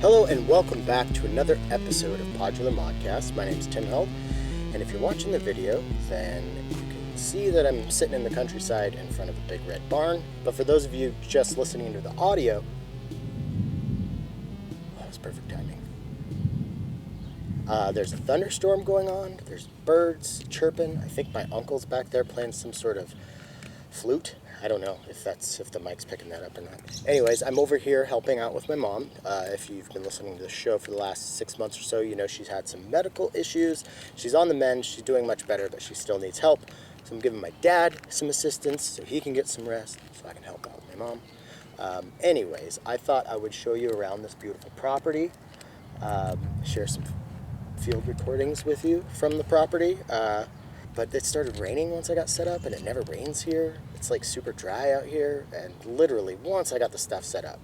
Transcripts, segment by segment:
Hello and welcome back to another episode of Modular Modcast. My name is Tim Held, and if you're watching the video, then you can see that I'm sitting in the countryside in front of a big red barn. But for those of you just listening to the audio, that was perfect timing. There's a thunderstorm going on. There's birds chirping. I think my uncle's back there playing some sort of flute. I don't know if the mic's picking that up or not. Anyways, I'm over here helping out with my mom. If you've been listening to the show for the last 6 months or so, you know she's had some medical issues. She's on the mend. She's doing much better, but she still needs help. So I'm giving my dad some assistance so he can get some rest, so I can help out with my mom. Anyways, I thought I would show you around this beautiful property, share some field recordings with you from the property. But it started raining once I got set up, and it never rains here. It's like super dry out here, and literally once I got the stuff set up,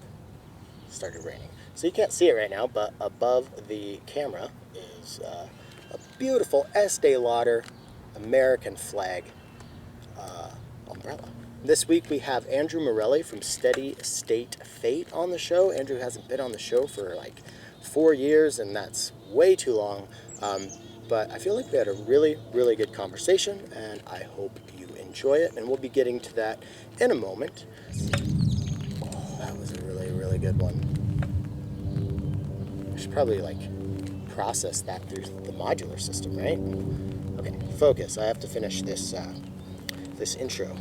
it started raining. So you can't see it right now, but above the camera is a beautiful Estee Lauder American flag umbrella. This week we have Andrew Morelli from Steady State Fate on the show. Andrew hasn't been on the show for like 4 years, and that's way too long. But I feel like we had a really, really good conversation, and I hope you enjoy it, and we'll be getting to that in a moment. Oh, that was a really, really good one. I should probably, process that through the modular system, right? Okay, focus. I have to finish this intro.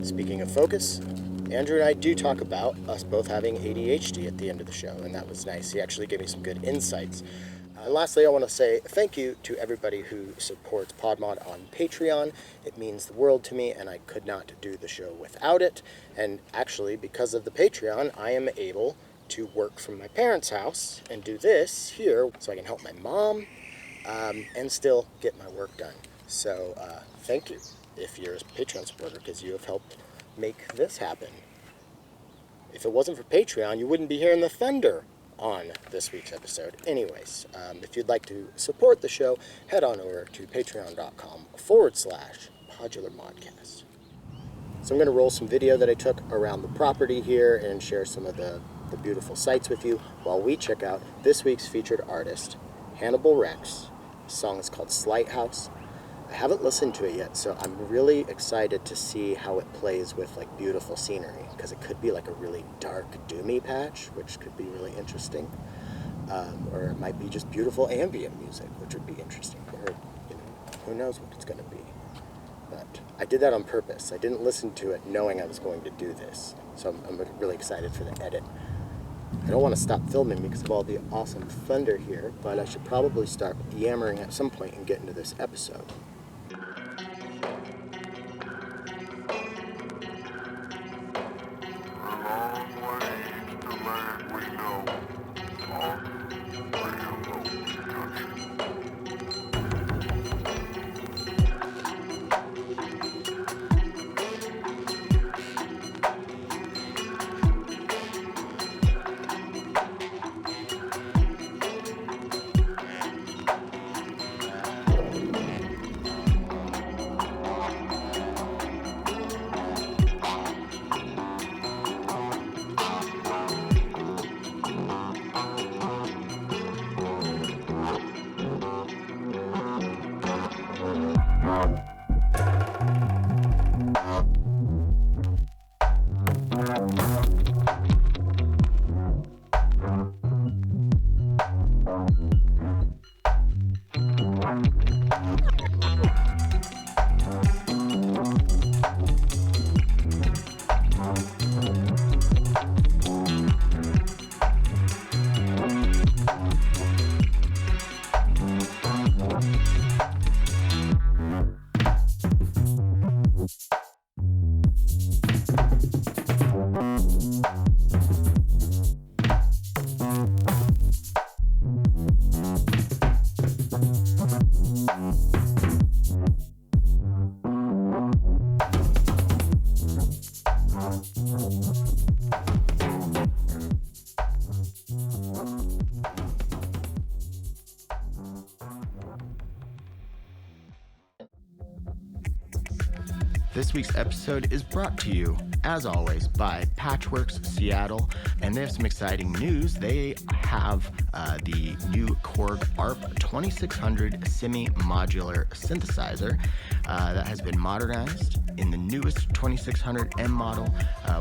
Speaking of focus, Andrew and I do talk about us both having ADHD at the end of the show, and that was nice. He actually gave me some good insights. And lastly, I want to say thank you to everybody who supports PodMod on Patreon. It means the world to me, and I could not do the show without it. And actually, because of the Patreon, I am able to work from my parents' house and do this here so I can help my mom and still get my work done. So thank you if you're a Patreon supporter, because you have helped make this happen. If it wasn't for Patreon, you wouldn't be hearing the thunder on this week's episode. Anyways, if you'd like to support the show, head on over to patreon.com/modularmodcast. So I'm going to roll some video that I took around the property here and share some of the beautiful sights with you while we check out this week's featured artist, Hannibal Rex. The song is called Slight House. I haven't listened to it yet, so I'm really excited to see how it plays with beautiful scenery, because it could be a really dark, doomy patch, which could be really interesting, or it might be just beautiful ambient music, which would be interesting, or who knows what it's going to be. But I did that on purpose. I didn't listen to it knowing I was going to do this, so I'm really excited for the edit. I don't want to stop filming because of all the awesome thunder here, but I should probably start yammering at some point and get into this episode. This week's episode is brought to you, as always, by Patchworks Seattle. And they have some exciting news. They have the new Korg ARP 2600 semi-modular synthesizer that has been modernized in the newest 2600M model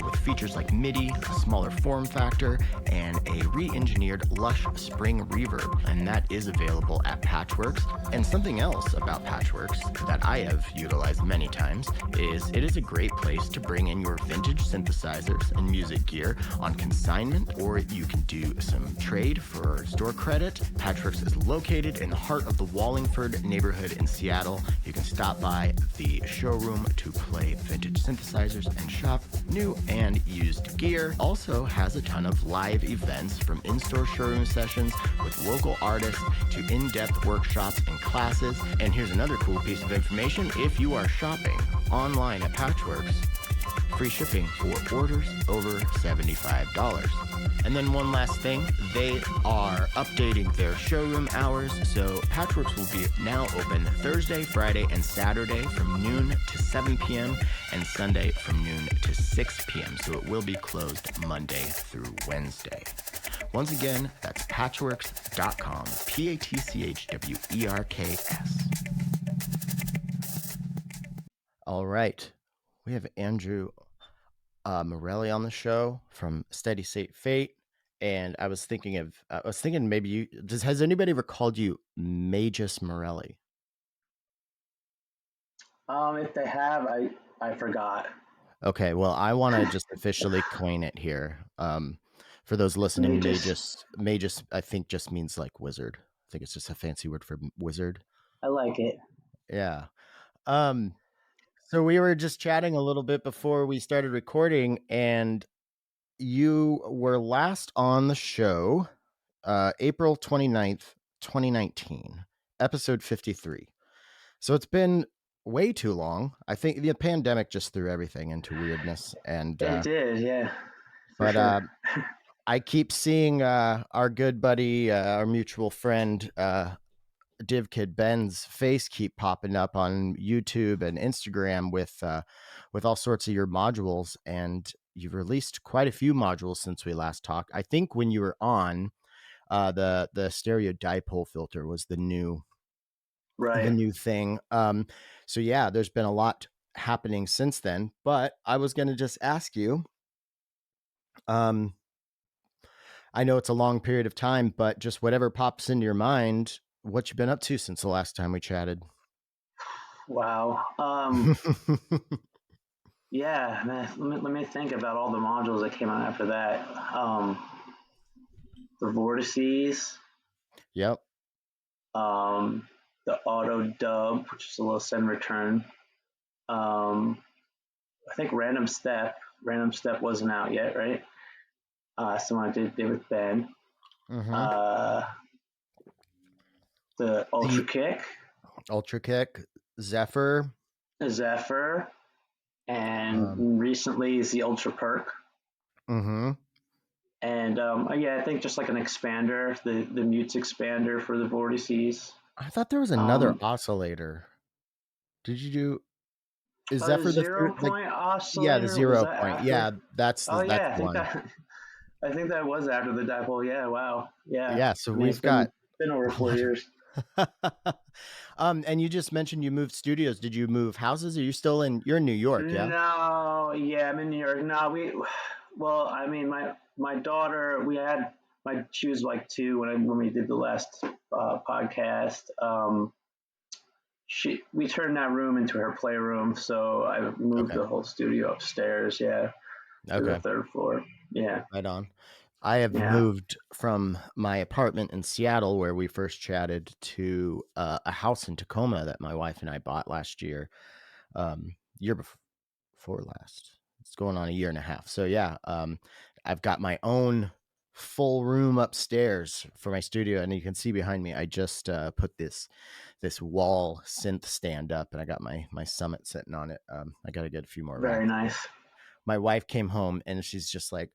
with features like MIDI, a smaller form factor, and a re-engineered lush spring reverb. And that is available at Patchworks. And something else about Patchworks that I have utilized many times is it is a great place to bring in your vintage synthesizers and music gear on consignment, or you can do some trade for store credit. Patchworks is located in the heart of the Wallingford neighborhood in Seattle. You can stop by the showroom to play vintage synthesizers and shop new and used gear. Also has a ton of live events, from in-store showroom sessions with local artists to in-depth workshops and classes. And here's another cool piece of information. If you are shopping online at Patchworks, free shipping for orders over $75. And then one last thing, they are updating their showroom hours. So Patchworks will be now open Thursday, Friday, and Saturday from noon to 7 p.m. and Sunday from noon to 6 p.m. So it will be closed Monday through Wednesday. Once again, that's patchworks.com, Patchwerks. All right. We have Andrew Morelli on the show from Steady State Fate. And I was thinking maybe has anybody ever called you Magus Morelli? If they have, I forgot. Okay, well, I want to just officially coin it here. For those listening, Magus, I think just means like wizard. I think it's just a fancy word for wizard. I like it. Yeah. So we were just chatting a little bit before we started recording, and you were last on the show April 29th, 2019, episode 53. So it's been way too long. I think the pandemic just threw everything into weirdness. And It did, yeah, for but sure. I keep seeing our good buddy, our mutual friend, Div Kid Ben's face keep popping up on YouTube and Instagram with all sorts of your modules, and you've released quite a few modules since we last talked. I think when you were on, the stereo dipole filter was the new thing. So yeah, there's been a lot happening since then. But I was going to just ask you. I know it's a long period of time, but just whatever pops into your mind, what you been up to since the last time we chatted? Wow. Yeah, man, let me think about all the modules that came out after that. The vortices. Yep. The auto dub, which is a little send return. I think random step. Random step wasn't out yet, right? Someone did with Ben. Mm-hmm. The Ultra Kick, Zephyr, and recently is the Ultra Perk. Mm-hmm. And I think just like an expander, the mutes expander for the vortices. I thought there was another oscillator. Did you do? Is Zephyr the 0 point oscillator? Yeah, the 0 point. After? Yeah, that's I the think one. I think that was after the dipole. Yeah, wow. Yeah. Yeah, so we've got been over 4 years. And you just mentioned you moved studios. Did you move houses? Are you still you're in New York, yeah? No, yeah, I'm in New York. No, I mean, my daughter, she was like 2 when we did the last podcast. We turned that room into her playroom, so I moved the whole studio upstairs. Yeah, to the 3rd floor. Yeah, right on. I have moved from my apartment in Seattle, where we first chatted, to a house in Tacoma that my wife and I bought last year, year before last. It's going on a year and a half. So yeah, I've got my own full room upstairs for my studio, and you can see behind me, I just put this wall synth stand up, and I got my Summit sitting on it. I got to get a few more. Very nice. My wife came home and she's just like,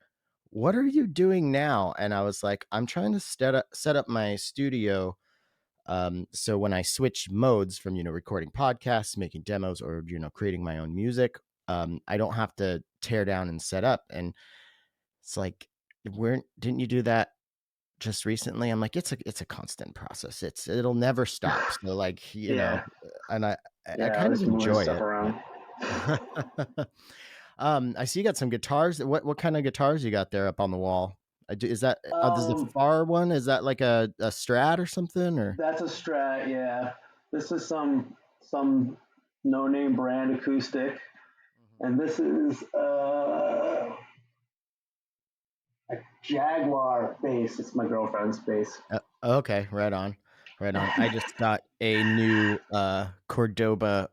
"What are you doing now?" And I was like, "I'm trying to set up my studio. So when I switch modes from, recording podcasts, making demos, or, creating my own music, I don't have to tear down and set up. And it's like, where didn't you do that just recently? I'm like, it's a constant process. It'll never stop. So like, Yeah, and I yeah. I kind of was moving enjoy stuff it, but around. I see you got some guitars. What kind of guitars you got there up on the wall? Is that this is the Um, far one? Is that like a Strat or something? Or that's a Strat. Yeah, this is some no name brand acoustic, and this is a Jaguar bass. It's my girlfriend's bass. Okay, right on, right on. I just got a new Cordoba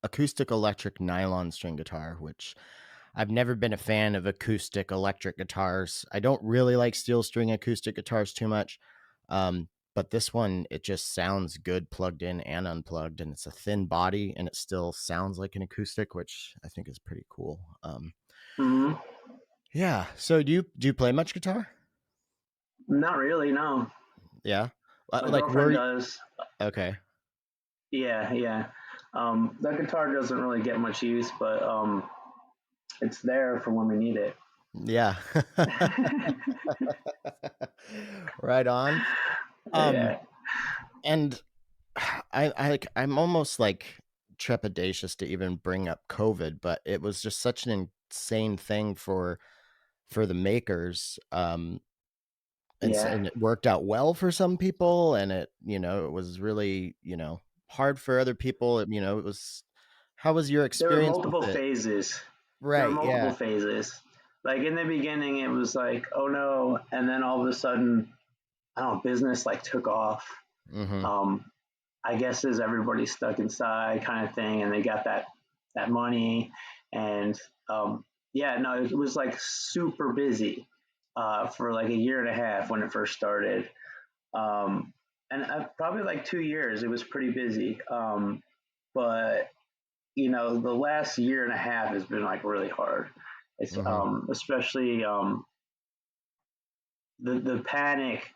acoustic electric nylon string guitar, which I've never been a fan of acoustic electric guitars. I don't really like steel string acoustic guitars too much. But this one, it just sounds good plugged in and unplugged, and it's a thin body and it still sounds like an acoustic, which I think is pretty cool. Hmm. Yeah. So do you play much guitar? Not really. No, Yeah. my Like girlfriend were does. okay. Yeah, yeah. That guitar doesn't really get much use, but it's there for when we need it. Yeah. Right on. Um Yeah, and I'm almost like trepidatious to even bring up COVID, but it was just such an insane thing for the makers. And yeah. it worked out well for some people, and it was really, hard for other people. It was how was your There were experience with multiple it? phases. There were Right, multiple yeah. phases. Like in the beginning, it was like, oh no, and then all of a sudden, I don't know, business like took off. Mhm. Um, I guess as everybody stuck inside, kind of thing, and they got that money, and yeah, no, it was like super busy for like a year and a half when it first started. Um, and probably like 2 years, it was pretty busy. But the last year and a half has been like really hard. It's Mhm. especially the panic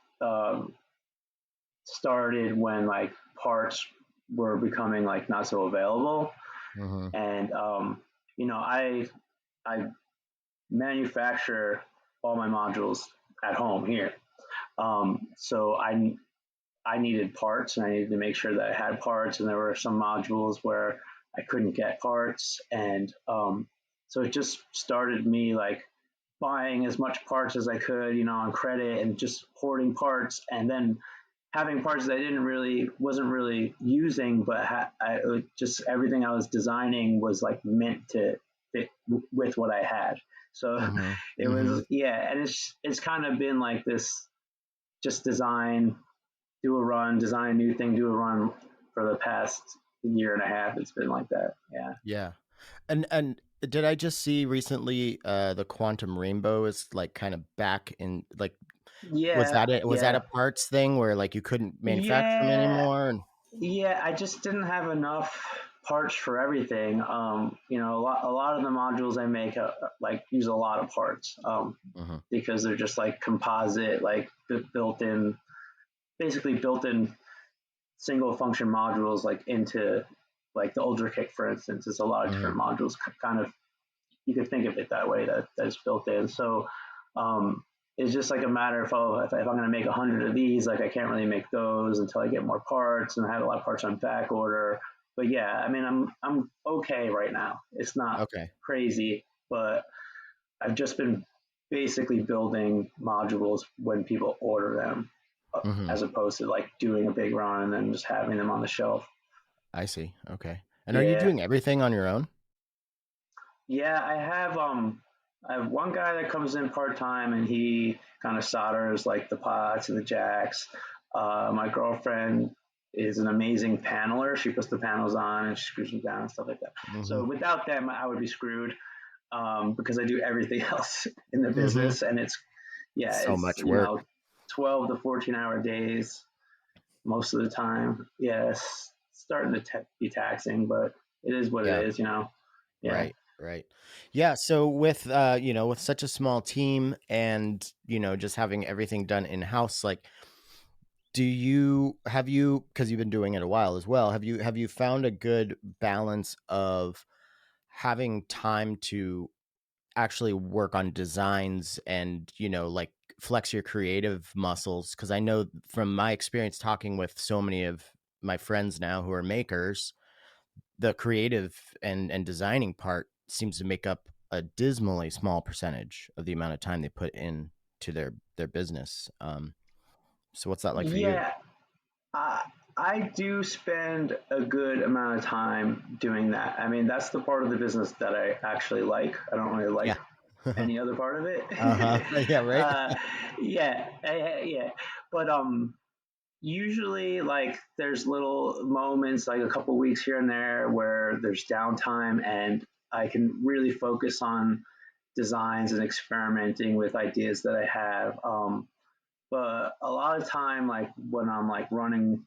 started when like parts were becoming like not so available, Mhm. and I manufacture all my modules at home here, so I needed parts and I needed to make sure that I had parts, and there were some modules where I couldn't get parts, and so it just started me like buying as much parts as I could, on credit, and just hoarding parts, and then having parts that I didn't really wasn't really using, but just everything I was designing was like meant to fit with what I had. So Mhm. it Mhm. was, yeah, and it's kind of been like this, just design, do a run, design a new thing, do a run for the past year and a half. It's been like that. Yeah. Yeah. And did I just see recently the quantum rainbow is like kind of back in like was Yeah. that it? Was that a Yeah. parts thing where like you couldn't manufacture them Yeah. anymore? And Yeah. I just didn't have enough parts for everything. A lot of the modules I make like use a lot of parts Mhm. because they're just like composite, like built in, basically built in single function modules, like into like the Ultra Kick, for instance. It's a lot of Mhm. different modules, kind of, you could think of it that way, that's built in. So um, it's just like a matter of, oh, if I'm going to make 100 of these, like I can't really make those until I get more parts, and I have a lot of parts on back order. But yeah, I mean, I'm okay right now. It's not Okay. crazy, but I've just been basically building modules when people order them, Mhm. as opposed to like doing a big run and then just having them on the shelf. I see. Okay. And are you Yeah, doing everything on your own? yeah, I have one guy that comes in part time and he kind of solders like the pots and the jacks. My girlfriend is an amazing paneler. She puts the panels on and she screws them down and stuff like that. So Mhm. without them, I would be screwed, because I do everything else in the Mhm. business, and it's, yeah, So it's much work. 12 to 14 hour days most of the time. Yeah, it's starting to be taxing, but it is what it Yeah. is. Yeah. Right. Right. Yeah. So with with such a small team and just having everything done in house, like, because you've been doing it a while as well, have you found a good balance of having time to actually work on designs and, like flex your creative muscles. Because I know from my experience talking with so many of my friends now who are makers, the creative and designing part seems to make up a dismally small percentage of the amount of time they put in to their business. So what's that like for you? Yeah, I, I do spend a good amount of time doing that. I mean, that's the part of the business that I actually like. I don't really Yeah. like any other part of it. Uh-huh. Yeah, right. uh, yeah. But usually, like, there's little moments, like a couple weeks here and there, where there's downtime, and I can really focus on designs and experimenting with ideas that I have. But a lot of time, like when I'm like running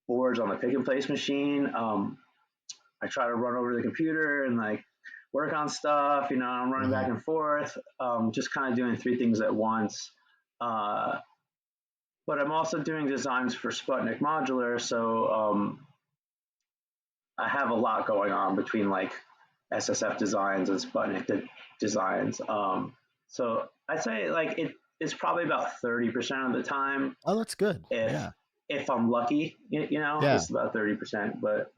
boards on the pick and place machine, I try to run over the computer and like work on stuff. I'm running Hmm. back and forth, just kind of doing three things at once. Uh, but I'm also doing designs for Sputnik Modular, so I have a lot going on between like SSF designs and designs. So I'd say like it's probably about 30% of the time. Oh, that's good. If Yeah. if I'm lucky, Yeah. it's about 30%. But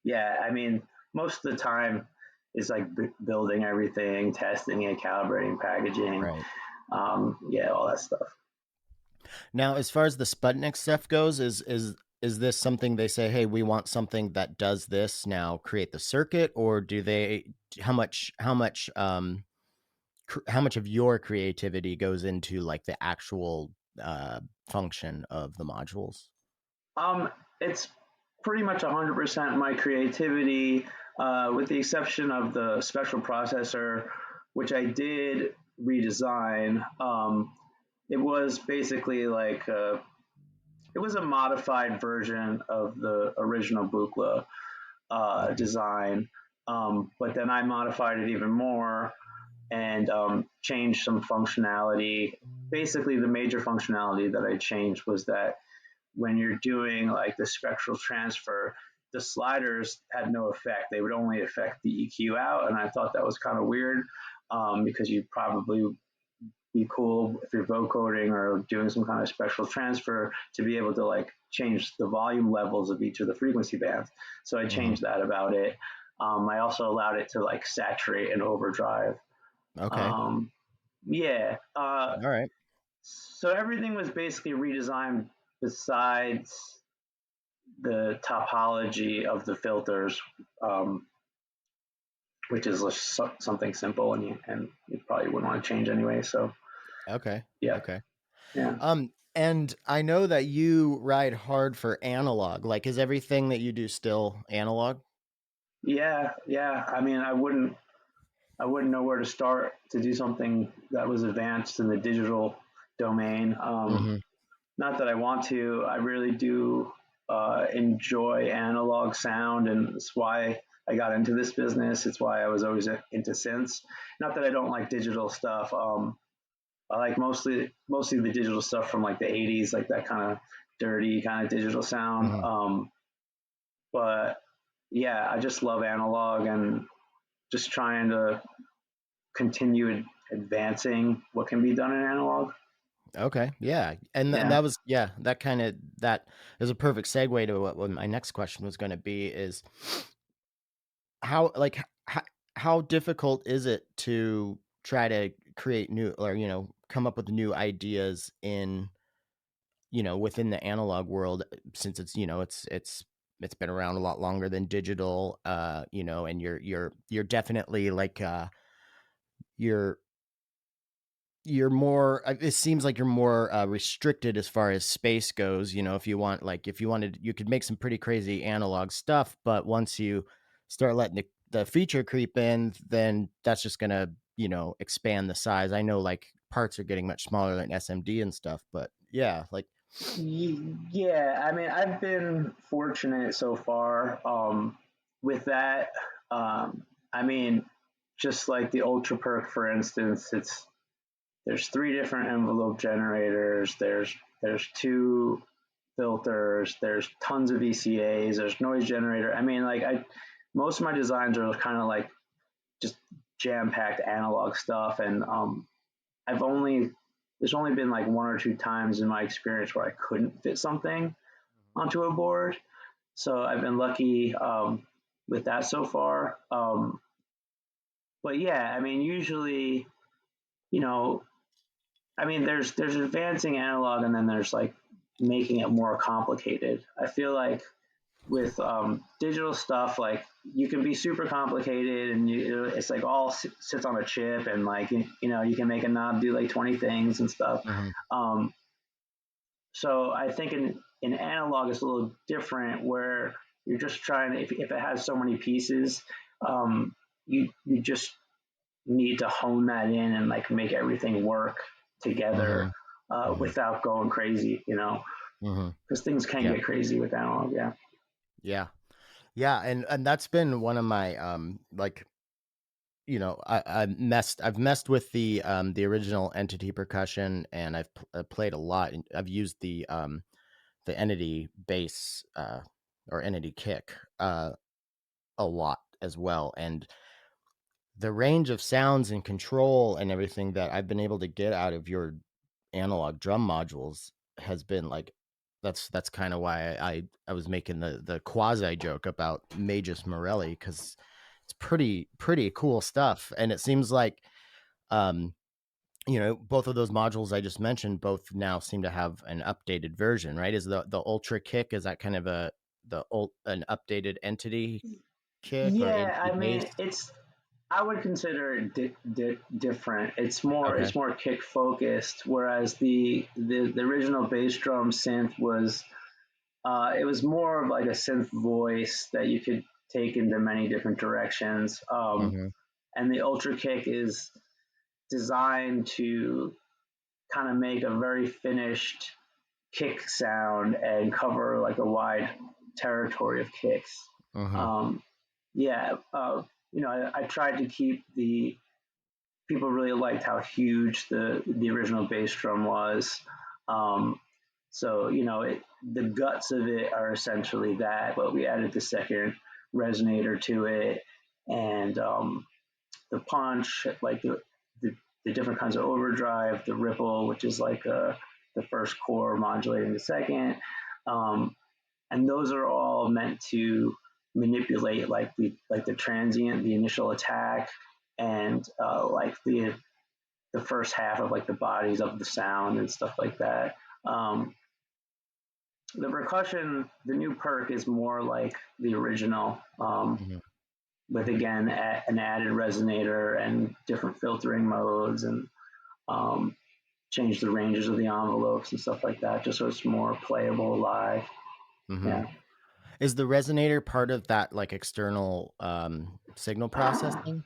yeah, I mean, most of the time is like building everything, testing it, calibrating, packaging, Right. yeah, all that stuff. Now, as far as the Sputnik stuff goes, is this something they say, "Hey, we want something that does this now, create the circuit," or do they how much of your creativity goes into like the actual function of the modules? It's pretty much 100% my creativity, with the exception of the special processor, which I did redesign. It was basically like it was a modified version of the original Buchla Okay. design, but then I modified it even more and changed some functionality. Basically, the major functionality that I changed was that when you're doing like the spectral transfer, the sliders had no effect. They would only affect the EQ out, and I thought that was kind of weird, because you probably be cool if you're vocoding or doing some kind of spectral transfer to be able to like change the volume levels of each of the frequency bands. So I Hmm. changed that about it. I also allowed it to like saturate and overdrive. Okay. Um, yeah. All right. So everything was basically redesigned besides the topology of the filters, um, which is just something simple, and you probably wouldn't want to change anyway. So Okay. yeah, Okay. yeah. And I know that you ride hard for analog. Like, is everything that you do still analog? Yeah. I mean, I wouldn't know where to start to do something that was advanced in the digital domain. Hmm. Not that I want to. I really do enjoy analog sound, and it's why I got into this business. It's why I was always into synths. Not that I don't like digital stuff. I like mostly the digital stuff from like the '80s, like that kind of dirty kind of digital sound. Hmm. But yeah, I just love analog and just trying to continue advancing what can be done in analog. Okay. Yeah. And Yeah. that was, yeah, that is a perfect segue to what my next question was going to be is how, like, how difficult is it to try to create new or, come up with new ideas in, within the analog world since it's, it's been around a lot longer than digital, and you're definitely like, you're you're more it seems like you're more restricted as far as space goes. If you want, like, if you wanted, you could make some pretty crazy analog stuff, but once you start letting the feature creep in, then that's just gonna, expand the size. I know, like, parts are getting much smaller than SMD and stuff, but yeah, like. Yeah, I mean, I've been fortunate so far, with that. I mean, just like the Ultra Perk, for instance, there's three different envelope generators. There's two filters. There's tons of VCAs. There's noise generator. I mean, like most of my designs are kind of like just jam-packed analog stuff, and I've only there's only been like one or two times in my experience where I couldn't fit something onto a board. So I've been lucky with that so far. But yeah, I mean, usually, you know, I mean, there's advancing analog, and then there's like making it more complicated. I feel like with digital stuff, like you can be super complicated, and it's like all sits on a chip, and like you can make a knob do like 20 things and stuff. Mm-hmm. So I think in analog it's a little different, where you're just trying to, if it has so many pieces, you just need to hone that in and like make everything work together without going crazy, because things can Yeah. get crazy with analog. Yeah. Yeah. Yeah. And that's been one of my, like, I've messed with the original Entity percussion, and I've played a lot, and I've used the Entity bass, or Entity kick, a lot as well. And the range of sounds and control and everything that I've been able to get out of your analog drum modules has been like, that's kind of why I was making the quasi joke about Magus Morelli, because it's pretty cool stuff. And it seems like, both of those modules I just mentioned both now seem to have an updated version, right? Is the Ultra Kick, is that kind of an updated Entity kick or Yeah, Entity I bass? mean, I would consider it different. Okay. It's more kick focused, whereas the original bass drum synth was it was more of like a synth voice that you could take into many different directions. Mm-hmm. And the Ultra Kick is designed to kind of make a very finished kick sound and cover like a wide territory of kicks. Mm-hmm. Um, yeah, I tried to keep the people really liked how huge the original bass drum was. Um, so the guts of it are essentially that, but we added the second resonator to it, and the punch, like the different kinds of overdrive, the ripple, which is like the first core modulating the second, um, and those are all meant to manipulate like the transient, the initial attack, and like the first half of like the bodies of the sound and stuff like that. The percussion, the new perk is more like the original, Mm-hmm. with again an added resonator and different filtering modes, and um, change the ranges of the envelopes and stuff like that, just so it's more playable live. Mm-hmm. Yeah. Is the resonator part of that like external signal processing?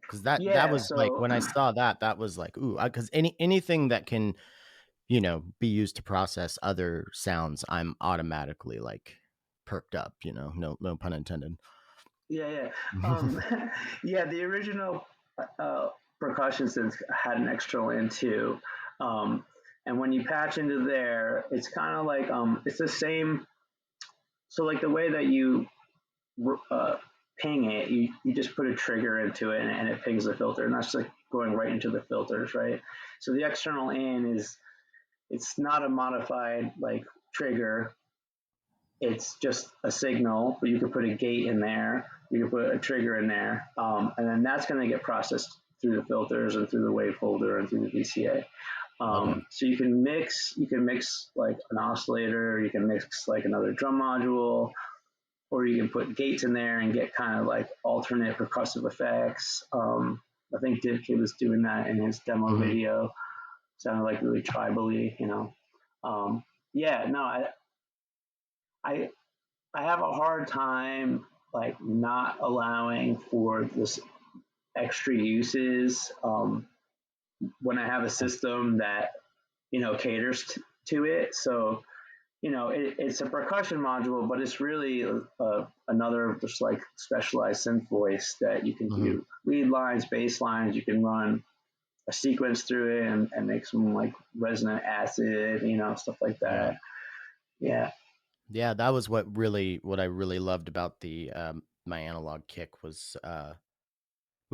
Because that Yeah. was like, So when I saw that was like, ooh, because anything that can be used to process other sounds, I'm automatically like perked up. No pun intended. yeah, yeah. Um, yeah, the original uh, percussion synth had an external in too. Um, and when you patch into there, it's kind of like it's the same. So like the way that you uh, ping it, you just put a trigger into it, and it pings the filter, and that's like going right into the filters, right? So the external in is, it's not a modified like trigger. It's just a signal, but you could put a gate in there, you could put a trigger in there, and then that's going to get processed through the filters and through the wave folder and through the VCA. Okay. So you can mix like an oscillator, you can mix like another drum module, or you can put gates in there and get kind of like alternate percussive effects. I think Divkid was doing that in his demo Mm-hmm. video. Sounded like really tribally. Yeah, no, I I have a hard time like not allowing for this extra uses when I have a system that caters to it. So it's a percussion module, but it's really another just like specialized synth voice that you can Mm-hmm. do lead lines, bass lines. You can run a sequence through it and make some like resonant acid, stuff like Yeah. that. Yeah. Yeah, that was what I really loved about the my analog kick was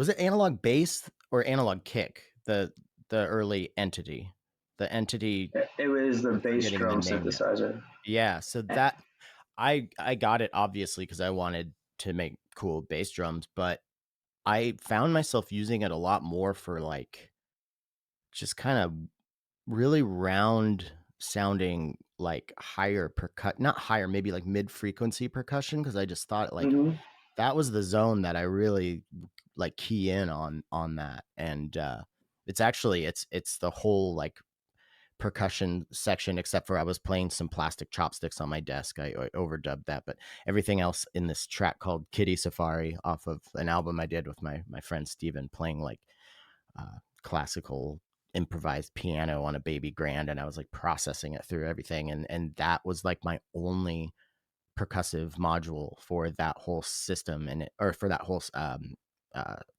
it analog bass or analog kick? The early entity. The entity, It was the I'm bass forgetting the drum name now. synthesizer. Yeah, so Eh, that I got it obviously because I wanted to make cool bass drums, but I found myself using it a lot more for like just kind of really round sounding like higher percut not higher, maybe like mid frequency percussion because I just thought like mhm. that was the zone that I really like key in on that. And it's actually it's the whole like percussion section except for I was playing some plastic chopsticks on my desk. I overdubbed that, but everything else in this track called Kitty Safari off of an album I did with my friend Steven, playing like classical improvised piano on a baby grand, and I was like processing it through everything, and that was like my only percussive module for that whole system or for that whole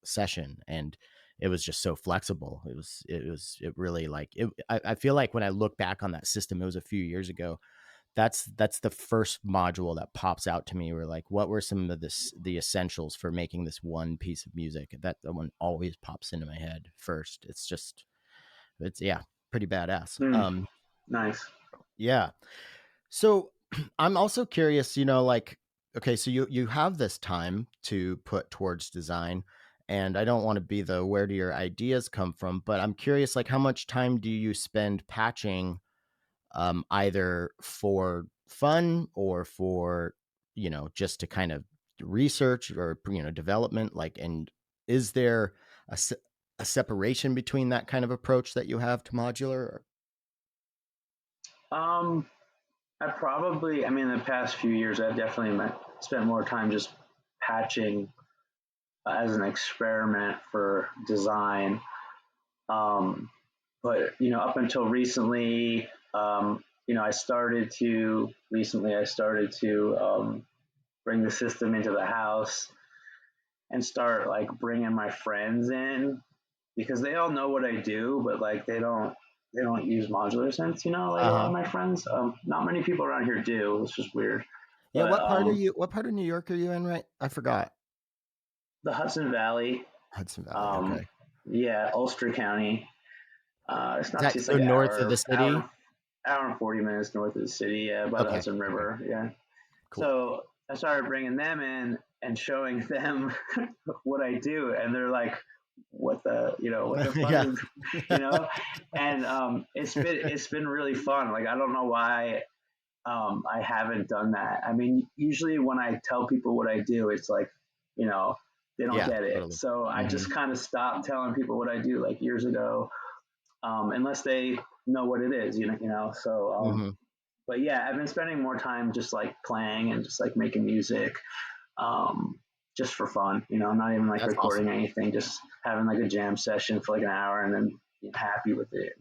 session. And it was just so flexible. It really like it. I feel like when I look back on that system, it was a few years ago. That's the first module that pops out to me. Where like, what were some of the essentials for making this one piece of music? That the one always pops into my head first. It's yeah, pretty badass. Mm, nice. Yeah. So I'm also curious, like, okay, so you have this time to put towards design, and I don't want to be the where do your ideas come from, but I'm curious, like, how much time do you spend patching, either for fun or for, just to kind of research or, development, like, and is there a, se- a separation between that kind of approach that you have to modular? Um, I mean, the past few years, I've definitely spent more time just patching as an experiment for design. Um, but up until recently, I started to bring the system into the house and start like bringing my friends in because they all know what I do, but like they don't use modular synths, like a lot of Uh-huh. my friends. Not many people around here do. It's just weird. Yeah, But what part of New York are you in, right? I forgot. the Hudson Valley, Hudson Valley, um, okay. yeah, Ulster County. It's Is not. that It's so like an north of the hour, city? hour and 40 minutes north of the city. Yeah, by the Okay, Hudson okay, River. Yeah. cool. So I started bringing them in and showing them what I do, and they're like, what the fuck Yeah. is, you know?" And it's been really fun. Like I don't know why I haven't done that. I mean, usually when I tell people what I do, it's like, you know, they don't Yeah, get it. totally. So I Mhm, just kind of stopped telling people what I do like years ago, unless they know what it is, So, mhm. but yeah, I've been spending more time just like playing and just like making music, um, just for fun. I'm not even like That's recording awesome. anything, just having like a jam session for like an hour and then being happy with it.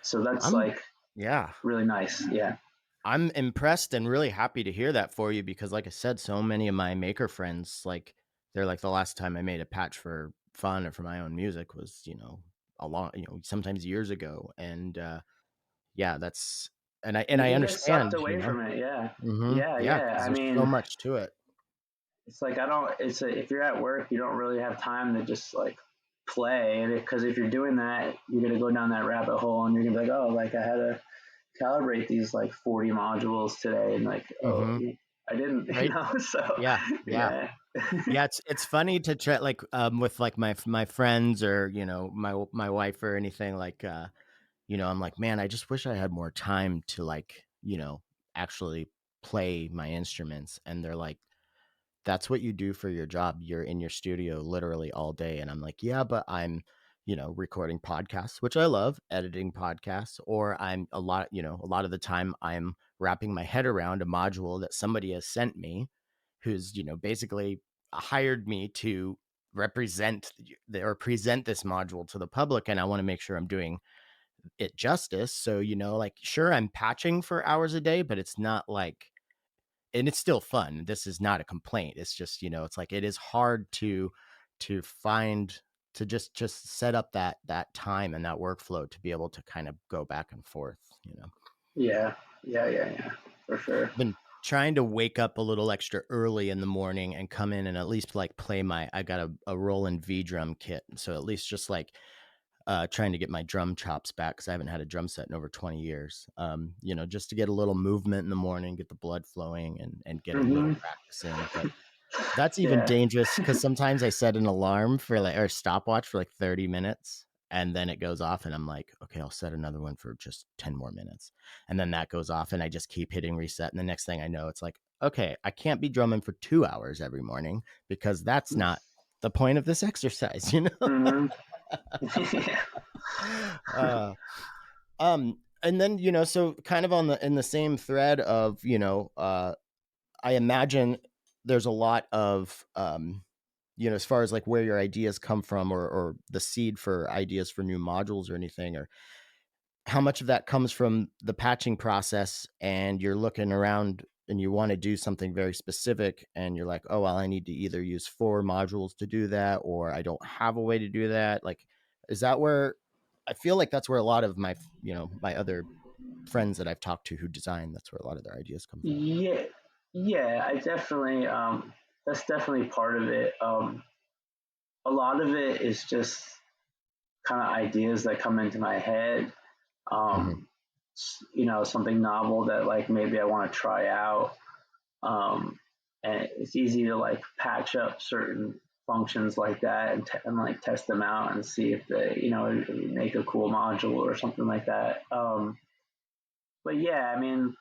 So that's I'm like yeah. really nice. Yeah. I'm impressed and really happy to hear that for you because like I said, so many of my maker friends, like, they're like, the last time I made a patch for fun or for my own music was, a long, sometimes years ago. And yeah, that's and You I can get sucked understand, away from it. Yeah. Yeah. Yeah, Yeah. because I there's so mean, much to it. it's like, if you're at work, you don't really have time to just like play. Because if you're doing that, you're going to go down that rabbit hole and you're going to be like, oh, like I had to calibrate these like 40 modules today. And like, oh, Mhm. I didn't, Right? So Yeah, yeah. yeah. Yeah, it's funny to try like with like my friends or my wife or anything like I'm like, man, I just wish I had more time to like actually play my instruments. And they're like, that's what you do for your job. You're in your studio literally all day. And I'm like, yeah, but I'm, recording podcasts, which I love, editing podcasts, or I'm a lot of the time I'm wrapping my head around a module that somebody has sent me who's, basically hired me to represent or present this module to the public. And I want to make sure I'm doing it justice. So, like, sure, I'm patching for hours a day, but it's not like, and it's still fun. This is not a complaint. It's just, it's like it is hard to find to just set up that time and that workflow to be able to kind of go back and forth. Yeah. Yeah. Yeah. Yeah. For sure. Been trying to wake up a little extra early in the morning and come in and at least like play I got a Roland V drum kit. So at least just like trying to get my drum chops back because I haven't had a drum set in over 20 years. Just to get a little movement in the morning, get the blood flowing and get a little Hmm. practice in. But that's even Yeah. dangerous because sometimes I set an alarm for like, or a stopwatch for like 30 minutes and then it goes off and I'm like, okay, I'll set another one for just 10 more minutes. And then that goes off and I just keep hitting reset. And the next thing I know, it's like, okay, I can't be drumming for 2 hours every morning because that's not the point of this exercise, Hmm. Yeah. uh, and then, so kind of in the same thread of, I imagine there's a lot of, as far as like where your ideas come from or the seed for ideas for new modules or anything, or how much of that comes from the patching process and you're looking around and you want to do something very specific and you're like, oh, well, I need to either use 4 modules to do that, or I don't have a way to do that. Like, is that where I feel like that's where a lot of my other friends that I've talked to who design, that's where a lot of their ideas come from. Yeah. Yeah. I definitely, that's definitely part of it. A lot of it is just kind of ideas that come into my head. Mm-hmm. Um, something novel that like maybe I want to try out. And it's easy to like patch up certain functions like that and like test them out and see if they make a cool module or something like that. But yeah, I mean,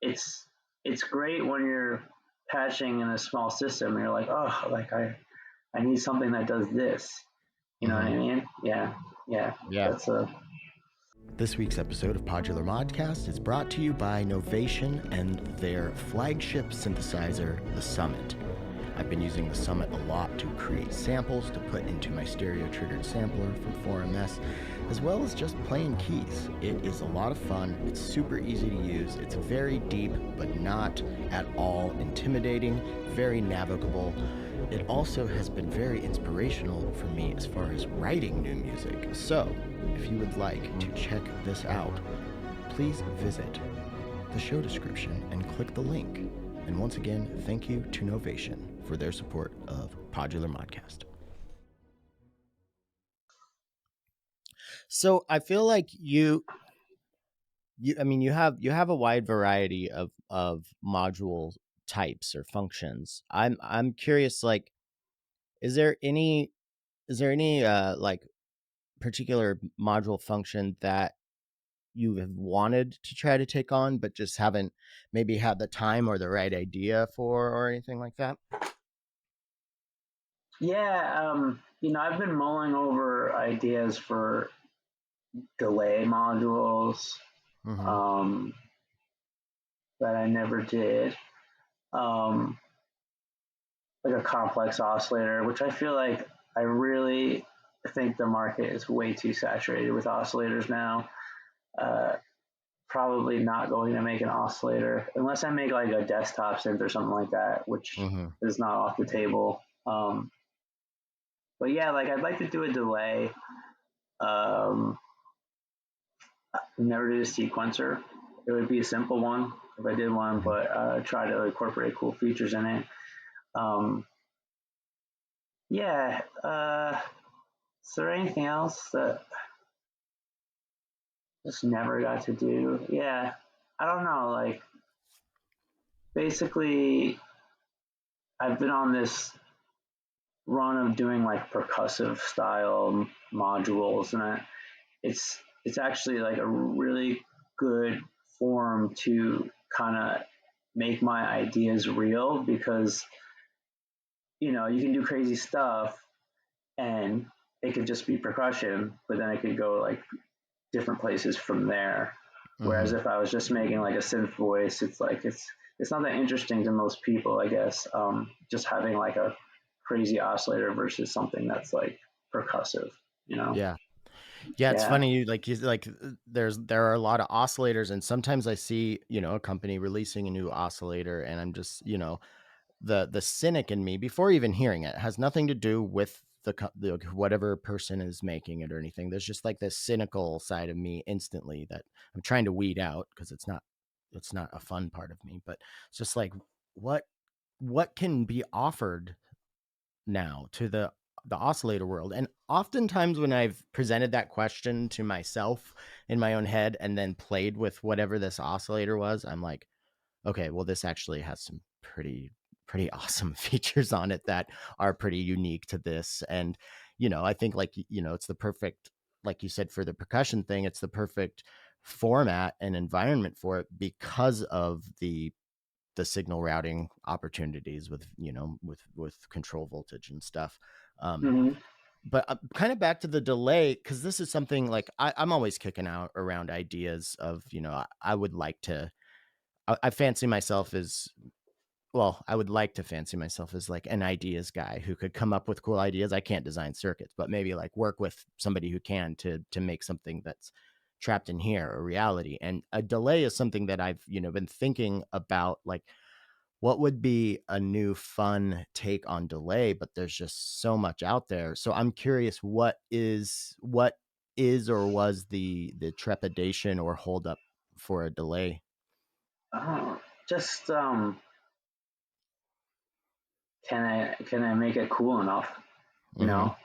it's it's great when you're patching in a small system and you're like, oh, like I need something that does this. You know what Mm-hmm. I mean? Yeah, yeah. Yeah. That's a This week's episode of Podular Modcast is brought to you by Novation and their flagship synthesizer, the Summit. I've been using the Summit a lot to create samples to put into my stereo-triggered sampler from 4MS, as well as just playing keys. It is a lot of fun, it's super easy to use, it's very deep but not at all intimidating, very navigable. It also has been very inspirational for me as far as writing new music. So, if you would like to check this out, please visit the show description and click the link. And once again, thank you to Novation for their support of Podular Modcast. So I feel like I mean, you have a wide variety of module types or functions. I'm curious, like, is there any like particular module function that you have wanted to try to take on but just haven't maybe had the time or the right idea for or anything like that? yeah. I've been mulling over ideas for delay modules Mm-hmm. um, that I never did. Um, like a complex oscillator, which I feel like I really think the market is way too saturated with oscillators now. Uh, Probably not going to make an oscillator unless I make like a desktop synth or something like that, which Mm-hmm. is not off the table. But yeah, like I'd like to do a delay. Um, Never did a sequencer. It would be a simple one if I did one, Mm-hmm. but try to incorporate cool features in it. Um, yeah. Is there anything else that just never got to do? Yeah. I don't know. Like basically, I've been on this run of doing like percussive style modules, and it's actually like a really good form to kind of make my ideas real because you can do crazy stuff and it could just be percussion, but then it could go like different places from there. Whereas Mm-hmm. if I was just making like a synth voice, it's like it's not that interesting to most people, I guess. Just having like a crazy oscillator versus something that's like percussive, you know? Yeah. Yeah, it's Yeah. funny. There are a lot of oscillators, and sometimes I see a company releasing a new oscillator, and I'm just the cynic in me before even hearing it has nothing to do with the whatever person is making it or anything. There's just like this cynical side of me instantly that I'm trying to weed out because it's not a fun part of me, but it's just like what what can be offered now to the oscillator world. And oftentimes when I've presented that question to myself in my own head and then played with whatever this oscillator was, I'm like, okay, well, this actually has some pretty awesome features on it that are pretty unique to this. And I think, like, it's the perfect, like you said, for the percussion thing, it's the perfect format and environment for it because of the signal routing opportunities with with control voltage and stuff. um Hmm. but kind of back to the delay, because this is something like I'm always kicking out around ideas of, I would like to, I fancy myself as, well, I would like to fancy myself as like an ideas guy who could come up with cool ideas. I can't design circuits, but maybe like work with somebody who can to make something that's trapped in here a reality. And a delay is something that I've, been thinking about, like what would be a new fun take on delay, but there's just so much out there. So I'm curious, what is or was the trepidation or holdup for a delay? Just can I make it cool enough? You Mm-hmm. know,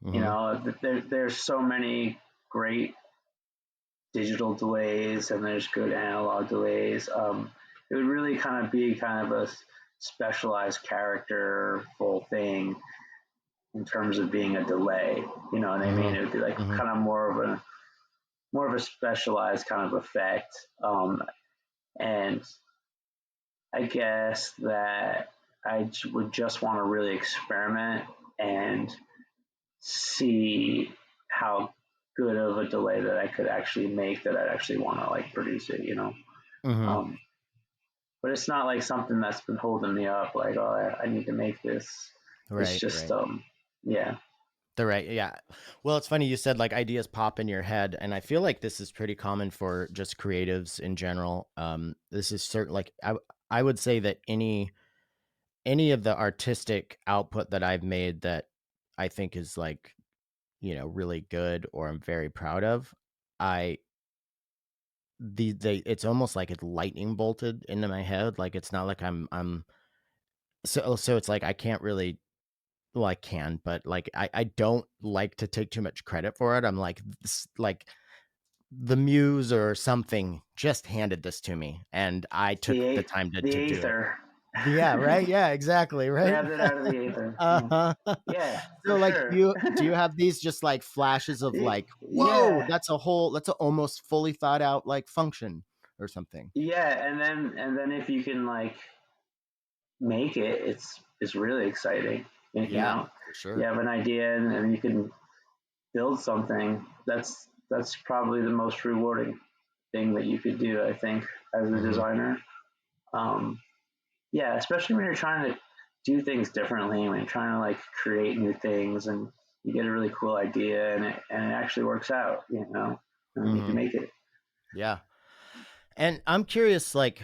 Mm-hmm. there's so many great digital delays and there's good analog delays. It would really kind of be kind of a specialized characterful thing in terms of being a delay. You know what I Mm-hmm. mean? It would be like Mm-hmm. kind of more of a specialized kind of effect. And I guess that would just want to really experiment and see how good of a delay that I could actually make that I'd actually want to like produce it, you know. Mm-hmm. Um, but it's not like something that's been holding me up. Like, oh, I need to make this. It's Right, just, right. yeah, The right, yeah. Well, it's funny you said like ideas pop in your head, and I feel like this is pretty common for just creatives in general. This is certain, like I would say that any of the artistic output that I've made that I think is like, really good or I'm very proud of, I the it's almost like it's lightning bolted into my head. Like it's not like I'm so it's like I can't really, well, I can, but like I don't like to take too much credit for it. I'm like like the muse or something just handed this to me and I took the time the to do it. aether. Yeah, right. Yeah, exactly, right. Grabbed it out of the aether. Yeah, Uh-huh. yeah, So for like sure. do you have these just like flashes of like, whoa, Yeah, that's a almost fully thought out like function or something? yeah, and then if you can like make it, it's really exciting. You Yeah, know, for you sure. have an idea and you can build something. That's probably the most rewarding thing that you could do. I think as a Hmm. designer. Um, yeah, especially when you're trying to do things differently, when you're trying to like create new things, and you get a really cool idea and it actually works out. You know, and then you Hmm. can make it. Yeah. And I'm curious, like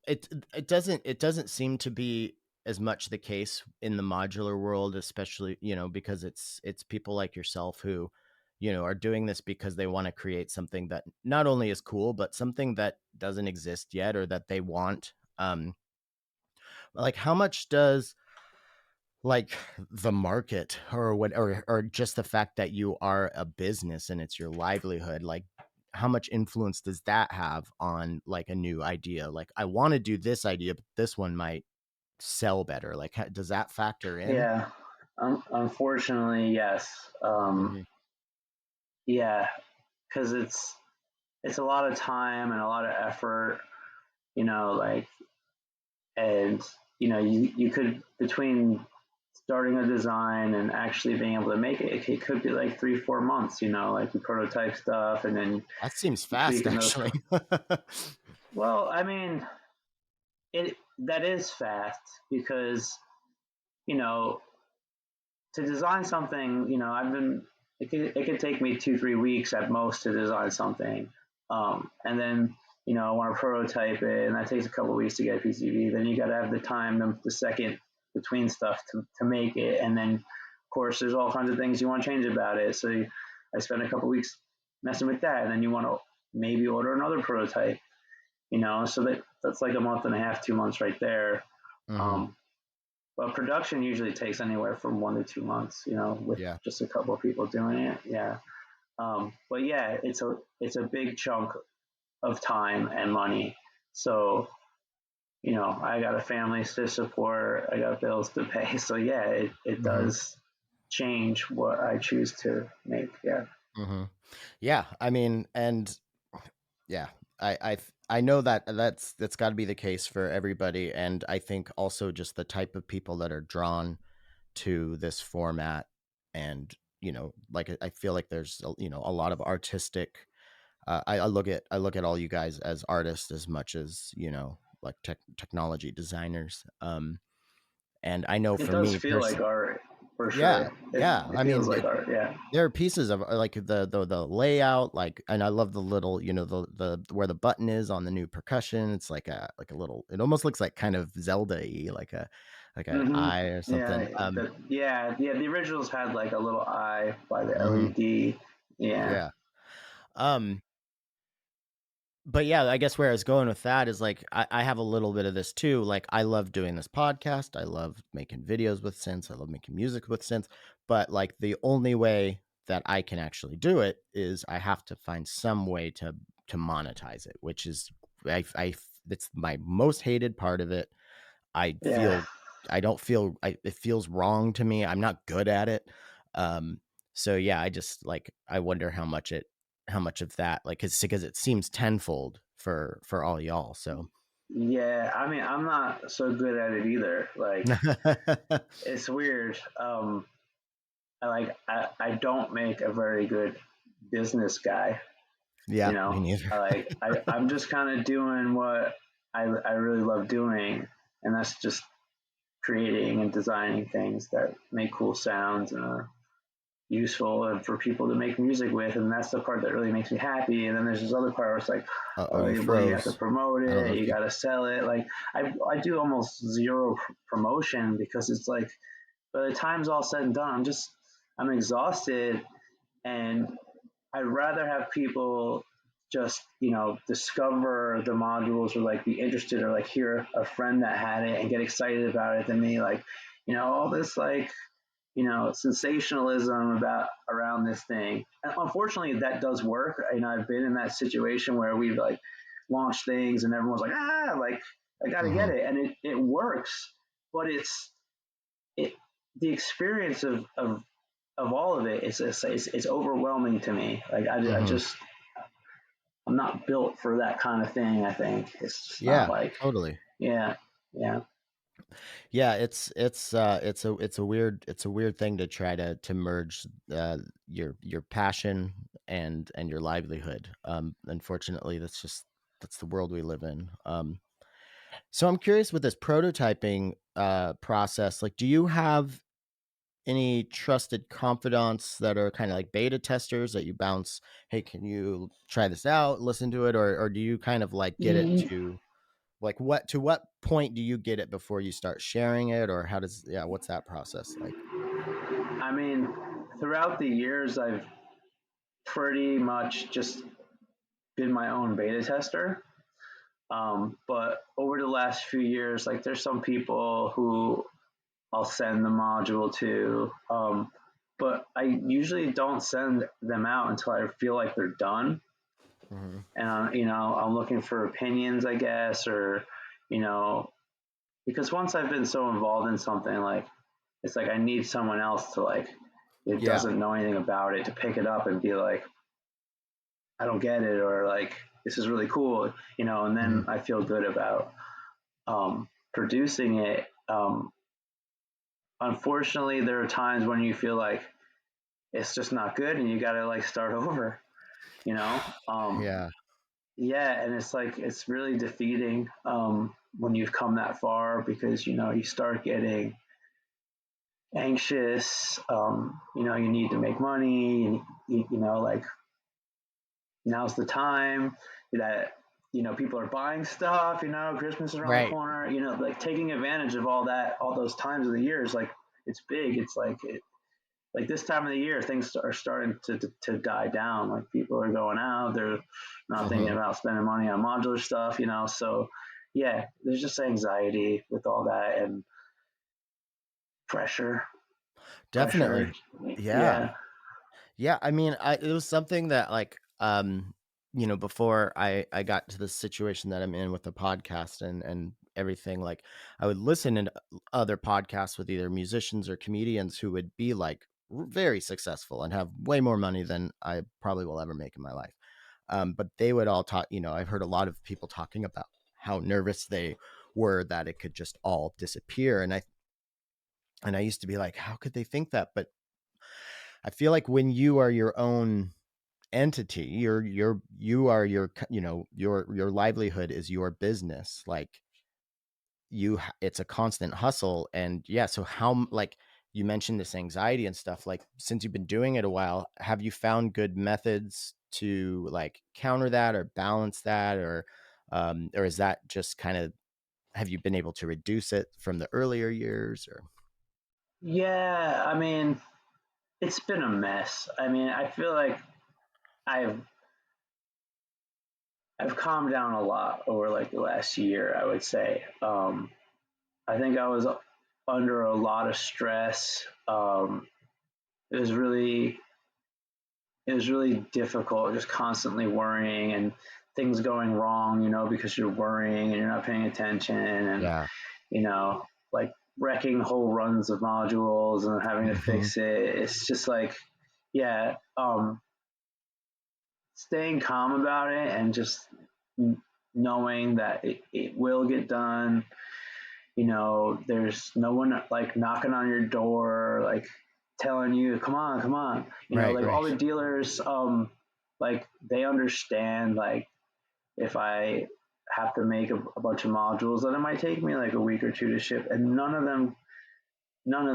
it doesn't seem to be as much the case in the modular world, especially, because it's people like yourself who, are doing this because they want to create something that not only is cool, but something that doesn't exist yet or that they want. Like how much does like the market or what or just the fact that you are a business and it's your livelihood, like how much influence does that have on like a new idea? Like I want to do this idea, but this one might sell better. Like does that factor in? Yeah, unfortunately, yes. Hmm. Yeah, because it's a lot of time and a lot of effort. You know, like and you could between starting a design and actually being able to make it, it could be like 3 4 months. You know, like you prototype stuff and then That seems you fast tweaking those. actually. Well, I mean, it that is fast because you know to design something. I've been it could take me 2 3 weeks at most to design something, and then I want to prototype it, and that takes a couple of weeks to get a PCB. Then you got to have the time, the second between stuff to make it, and then of course there's all kinds of things you want to change about it. So I spent a couple of weeks messing with that, and then you want to maybe order another prototype, So that's like a month and a half, 2 months right there. Mm-hmm. Um, but production usually takes anywhere from 1 to 2 months, with Yeah. just a couple of people doing it. Yeah. But yeah, it's a big chunk of time and money. So, I got a family to support, I got bills to pay. So yeah, it Mm-hmm. does change what I choose to make. Yeah. Mm-hmm. Yeah. I mean, and yeah, I know that that's got to be the case for everybody, and I think also just the type of people that are drawn to this format, and like I feel like there's a lot of artistic. I look at all you guys as artists as much as like technology designers. And I know It for does me, feel like art for yeah, sure. It, yeah. it I feels mean, like art. Yeah. there are pieces of like the layout, like, and I love the little, the where the button is on the new percussion. It's like a little. It almost looks like kind of Zelda-y, like an Mm-hmm. eye or Yeah. something. Yeah. The originals had like a little eye by the Mhm, LED. Yeah. yeah. Um, but yeah, I guess where I was going with that is like I have a little bit of this too. Like I love doing this podcast. I love making videos with synths. I love making music with synths. But like the only way that I can actually do it is I have to find some way to monetize it, which is I it's my most hated part of it. I Yeah. feel I don't feel it feels wrong to me. I'm not good at it. Um so yeah, I just like I wonder how much of that like because it seems tenfold for all y'all. So Yeah. I mean, I'm not so good at it either. Like, it's weird. I don't make a very good business guy. yeah, me neither. I'm just kind of doing what I really love doing, and that's just creating and designing things that make cool sounds and are useful and for people to make music with, and that's the part that really makes me happy. And then there's this other part where it's like, Uh-oh, oh, you well, you have to froze. promote I don't know it, if you you got to sell it. Like I do almost zero promotion because it's like by the time's all said and done, I'm exhausted, and I'd rather have people just discover the modules or like be interested or like hear a friend that had it and get excited about it than me like all this like sensationalism about around this thing. And unfortunately, that does work. I've been in that situation where we've like launched things and everyone's like, like I got to get Mhm. it, and it works. But it the experience of all of it it's overwhelming to me. Like I Mhm. just I'm not built for that kind of thing. I think it's just not Yeah, like totally. yeah, yeah, Yeah, it's a weird thing to try to merge your passion and your livelihood. Unfortunately, that's the world we live in. So I'm curious with this prototyping process, like do you have any trusted confidants that are kind of like beta testers that you bounce, hey, can you try this out, listen to it, or do you kind of like get it to like what point do you get it before you start sharing it, or how does what's that process like? I mean, throughout the years I've pretty much just been my own beta tester. But over the last few years, like there's some people who I'll send the module to, but I usually don't send them out until I feel like they're done. Mhm. And I'm looking for opinions, I guess, or you know, because once I've been so involved in something, like it's like I need someone else to like it Yeah. doesn't know anything about it to pick it up and be like, I don't get it, or like this is really cool, and then Mhm. I feel good about producing it. Unfortunately, there are times when you feel like it's just not good and you got to like start over, you know? Yeah. Yeah, and it's like it's really defeating when you've come that far because you start getting anxious. You need to make money, and like now's the time that people are buying stuff. Christmas is around the Right. corner. Like taking advantage of all those times of the years. Like it's big. It's like like this time of the year, things are starting to die down. Like people are going out, they're not thinking Mm-hmm. about spending money on modular stuff, you know. So yeah, there's just anxiety with all that and pressure, pressure. Definitely. Yeah. Yeah. Yeah, I mean, it was something that like before I got to the situation that I'm in with the podcast and everything, like I would listen to other podcasts with either musicians or comedians who would be like very successful and have way more money than I probably will ever make in my life. But they would all talk, I've heard a lot of people talking about how nervous they were that it could just all disappear. And I used to be like, how could they think that? But I feel like when you are your own entity, you are your, your livelihood is your business. Like it's a constant hustle. And yeah, so how, like you mentioned this anxiety and stuff, like since you've been doing it a while, have you found good methods to like counter that or balance that, or is that just kind of, have you been able to reduce it from the earlier years or? Yeah, I mean, it's been a mess. I mean, I feel like I've I've calmed down a lot over like the last year, I would say. I think I was under a lot of stress. It was really it was really difficult, just constantly worrying and things going wrong, you know, because you're worrying and you're not paying attention, and Yeah. you know, like wrecking whole runs of modules and having to Hmm. fix it. It's just like, yeah, staying calm about it and just knowing that it will get done. You know, there's no one like knocking on your door, like telling you, come on, come on. You know, Right, like all right. the dealers, like they understand, like if I have to make a bunch of modules, then it might take me like a week or two to ship, and none of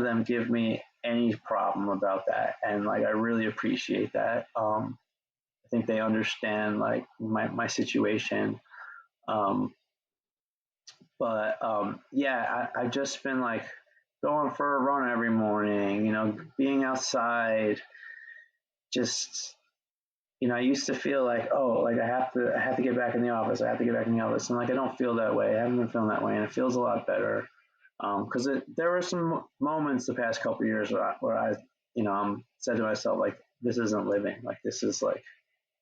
them give me any problem about that, and like I really appreciate that. I think they understand like my situation. Um, but yeah, I've just been like going for a run every morning, you know, being outside. Just, you know, I used to feel like, oh, like I have to get back in the office. I have to get back in the office, and like I don't feel that way. I haven't been feeling that way, and it feels a lot better. Because there were some moments the past couple of years where I, you know, said to myself like, this isn't living. Like this is like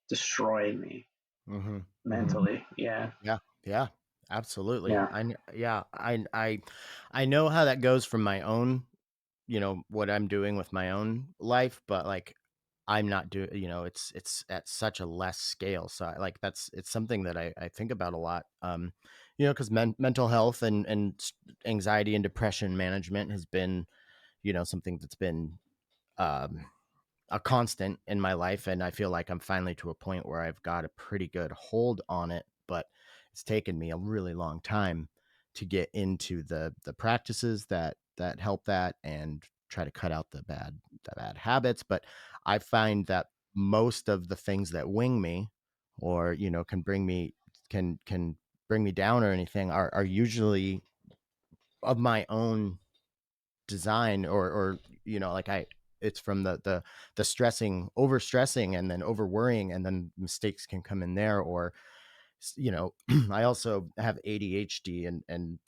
destroying me Hmm. Hmm. mentally. Yeah, Yeah, yeah, absolutely. yeah, Yeah, I know how that goes from my own, what I'm doing with my own life, but like I'm not doing, it's at such a less scale. So like it's something that I think about a lot. Because mental health and anxiety and depression management has been, something that's been um a constant in my life, and I feel like I'm finally to a point where I've got a pretty good hold on it, but it's taken me a really long time to get into the practices that help that and try to cut out the bad habits. But I find that most of the things that wing me or can bring me down or anything are usually of my own design, or like it's from the stressing, over stressing, and then over worrying, and then mistakes can come in there, or I also have ADHD, and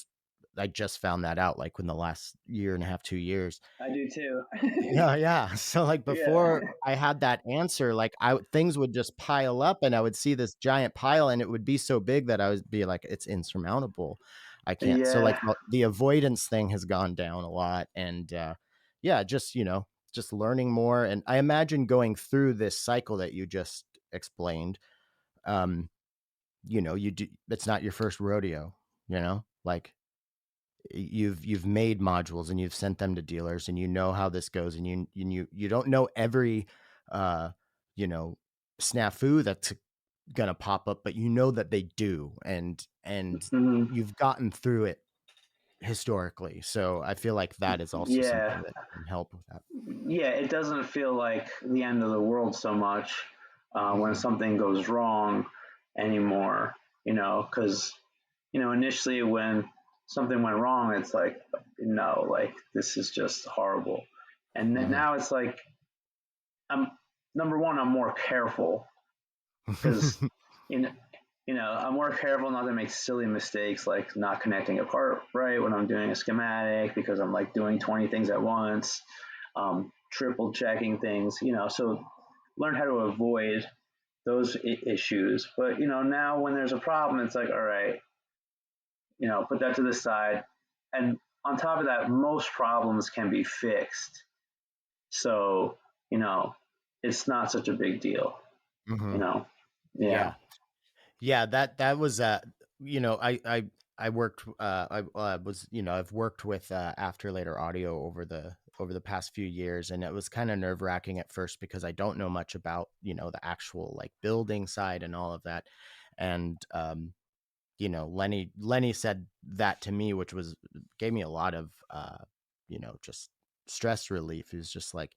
I just found that out like in the last year and a half, 2 years. I do too. Yeah, yeah. So like Yeah, before I had that answer, like things would just pile up, and I would see this giant pile, and it would be so big that I would be like, it's insurmountable. I can't. So like yeah, the avoidance thing has gone down a lot, and yeah, just learning more. And I imagine going through this cycle that you just explained. Um, you do. It's not your first rodeo. Like you've made modules and you've sent them to dealers, and you know how this goes, and you don't know every uh you know snafu that's gonna pop up, but you know that they do, and mhm, you've gotten through it historically, so I feel like that is also yeah, something that can help with that. yeah. It doesn't feel like the end of the world so much when Hmm. something goes wrong anymore. You know, because you know initially when something went wrong, it's like no, like this is just horrible. And now it's like I'm number one, I'm more careful because in I'm more careful not to make silly mistakes like not connecting a part right when I'm doing a schematic because I'm like doing 20 things at once, triple checking things, so learn how to avoid those issues. But, now when there's a problem, it's like, all right, put that to the side. And on top of that, most problems can be fixed. So, it's not such a big deal, Mm-hmm. you know? Yeah. Yeah. Yeah, that was I worked I was I've worked with After Later Audio over the past few years, and it was kind of nerve-wracking at first because I don't know much about, the actual like building side and all of that. And Lenny said that to me, which was gave me a lot of just stress relief. Is just like,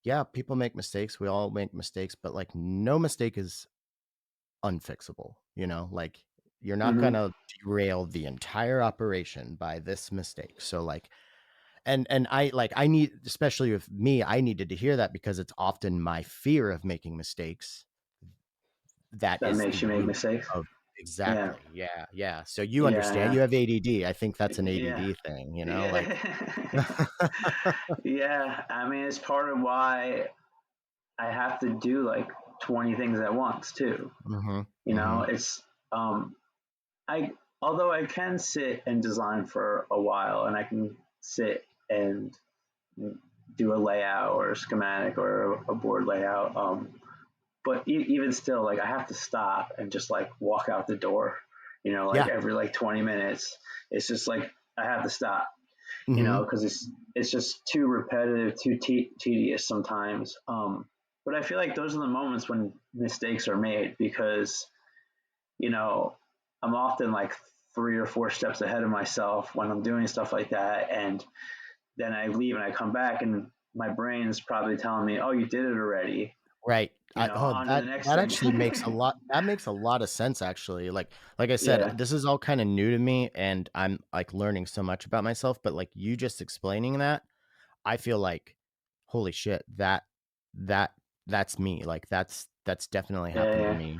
yeah, people make mistakes, we all make mistakes, but like no mistake is unfixable, like you're not Mm-hmm. gonna derail the entire operation by this mistake. So like, and I need, especially with me, I needed to hear that because it's often my fear of making mistakes that That is makes the you make root mistakes. of. Yeah. Exactly. Yeah, yeah. So you understand, Yeah. you have ADD. I think that's an Yeah. ADD thing, like. Yeah. Yeah. I mean, it's part of why I have to do like 20 things at once too. Hmm. Hmm. It's um I although I can sit and design for a while and I can sit and do a layout or a schematic or a board layout, but even still, like I have to stop and just like walk out the door, like Yeah. every like 20 minutes. It's just like I have to stop, Hmm. because it's just too repetitive, too tedious sometimes. But I feel like those are the moments when mistakes are made because you know I'm often like 3 or 4 steps ahead of myself when I'm doing stuff like that, and then I leave and I come back and my brain's probably telling me, "Oh, you did it already." Right. On to the next That thing. actually makes a lot. That makes a lot of sense, actually. Like I said, Yeah, this is all kind of new to me, and I'm like learning so much about myself. But like you just explaining that, I feel like, holy shit, that that's me. Like that's definitely yeah, happened to yeah, me.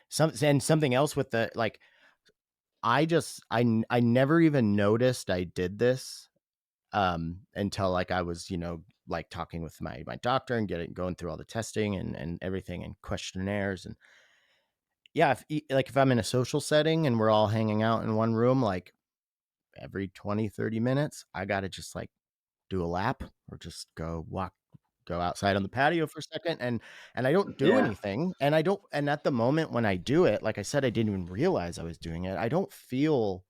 Something else with the like, I never even noticed I did this until like I was, like talking with my doctor and going through all the testing and everything and questionnaires. And yeah, if I'm in a social setting and we're all hanging out in one room, like every 20-30 minutes, I got to just like do a lap or just go outside on the patio for a second. And I don't do yeah, anything, and I don't, and at the moment when I do it, like I said, I didn't even realize I was doing it. I don't feel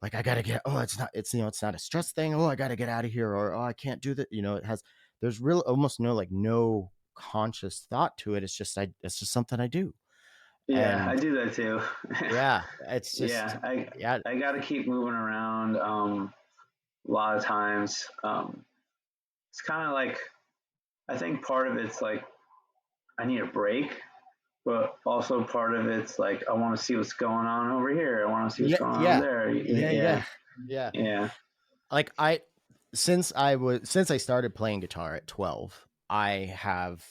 like I gotta get, oh, it's not a stress thing. Oh, I gotta get out of here, or oh, I can't do that. There's real almost no conscious thought to it. It's just something I do. yeah. I And do that too. yeah, it's just, Yeah, I yeah, I got to keep moving around. A lot of times, it's kind of like I think part of it's like I need a break, but also part of it's like I want to see what's going on over here. I want to see what's yeah, going on over yeah, there. yeah, yeah, Yeah, yeah. yeah, Like since I started playing guitar at 12, I have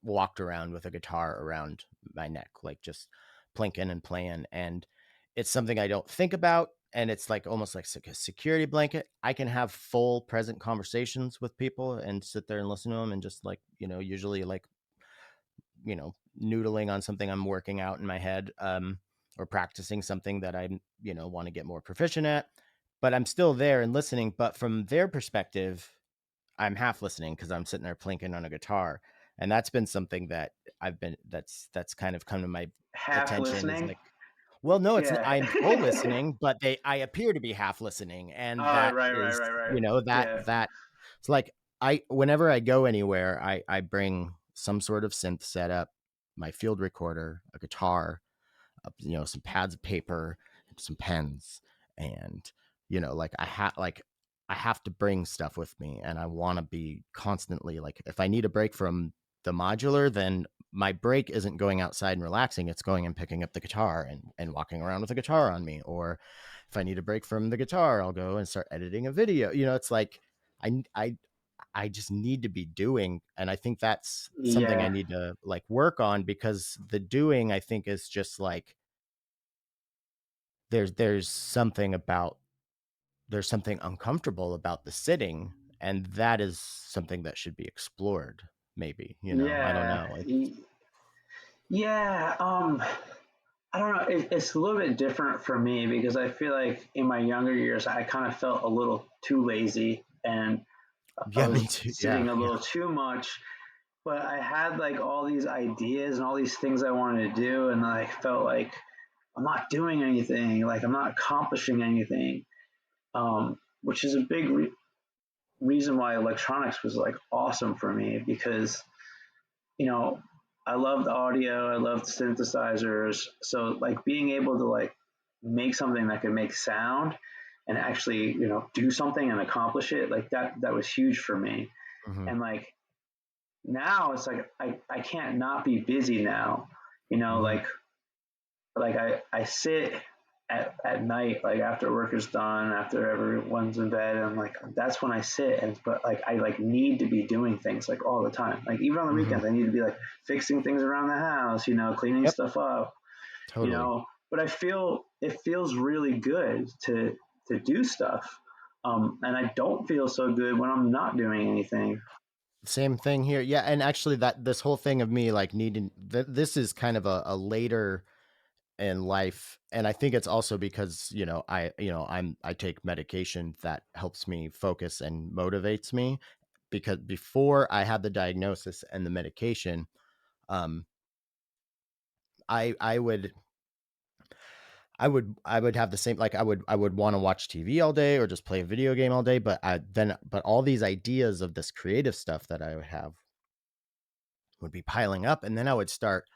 walked around with a guitar around my neck, like just plinking and playing. And it's something I don't think about. And it's like almost like a security blanket. I can have full present conversations with people and sit there and listen to them and just like, usually like, noodling on something I'm working out in my head, or practicing something that I, want to get more proficient at. But I'm still there and listening. But from their perspective, I'm half listening because I'm sitting there plinking on a guitar. And that's been something that that's kind of come to my half attention, is listening. like, well, no, Yeah. I'm full listening, but I appear to be half listening. And Oh, that right, right, is, right, right. Yeah, that it's like, whenever I go anywhere, I bring some sort of synth setup, my field recorder, a guitar, some pads of paper, some pens, and like I have to bring stuff with me, and I want to be constantly like, if I need a break from the modular, then my break isn't going outside and relaxing, it's going and picking up the guitar and walking around with a guitar on me. Or if I need a break from the guitar, I'll go and start editing a video. It's like I I just need to be doing, and I think that's something I Yeah, need to like work on, because the doing, I think, is just like there's something about there's something uncomfortable about the sitting, and that is something that should be explored, maybe, I don't yeah, know. yeah. I don't know. It's a little bit different for me because I feel like in my younger years, I kind of felt a little too lazy and I Yeah, me was too. Yeah, sitting a yeah. little too much. But I had like all these ideas and all these things I wanted to do, and I felt like I'm not doing anything, like I'm not accomplishing anything, which is a big reason why electronics was like awesome for me because you know, I loved audio, I loved synthesizers. So like being able to like make something that could make sound and actually, do something and accomplish it, like that was huge for me. Mhm, And like now it's like I can't not be busy now. mhm. Like I sit at night, like after work is done, after everyone's in bed, and like that's when I sit. And but like I like need to be doing things like all the time. Like even on the Mhm. weekends, I need to be like fixing things around the house, cleaning Yep, stuff up, totally. But I feel it feels really good to do stuff. And I don't feel so good when I'm not doing anything. Same thing here. Yeah, and actually that this whole thing of me like needing this is kind of a later in life, and I think it's also because, I take medication that helps me focus and motivates me, because before I had the diagnosis and the medication, um I would I would have the same, like I would want to watch TV all day or just play a video game all day, but all these ideas of this creative stuff that I would have would be piling up, and then I would start,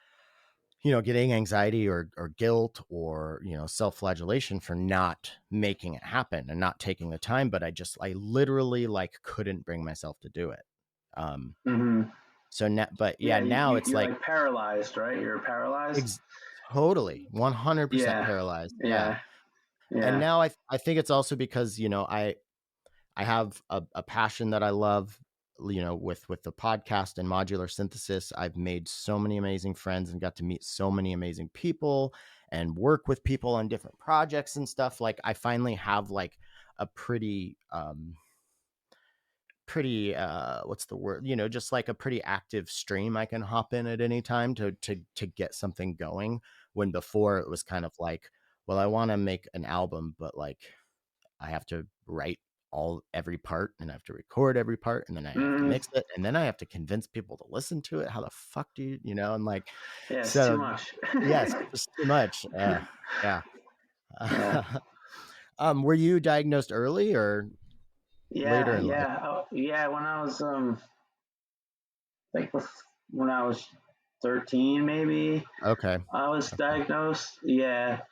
getting anxiety or guilt or, self-flagellation for not making it happen and not taking the time, but I literally like couldn't bring myself to do it. Um Hmm. so now, but yeah, Yeah, now it's you're like like paralyzed, right? You're paralyzed. ex- totally 100% Yeah, paralyzed. Yeah. yeah, And yeah. now I think it's also because, I have a passion that I love, with the podcast and modular synthesis. I've made so many amazing friends and got to meet so many amazing people and work with people on different projects and stuff. Like I finally have like a pretty what's the word? Just like a pretty active stream I can hop in at any time to get something going, when before it was kind of like, well, I want to make an album, but like I have to write every part, and I have to record every part, and then I have to Hmm. mix it, and then I have to convince people to listen to it. How the fuck do and like, Yeah, it's too so much. yes, just too much. Yeah. Yeah, Were you diagnosed early or later yeah, in life? yeah. Oh, yeah. When I was like when I was 13, maybe Okay. I was Okay. diagnosed. Yeah,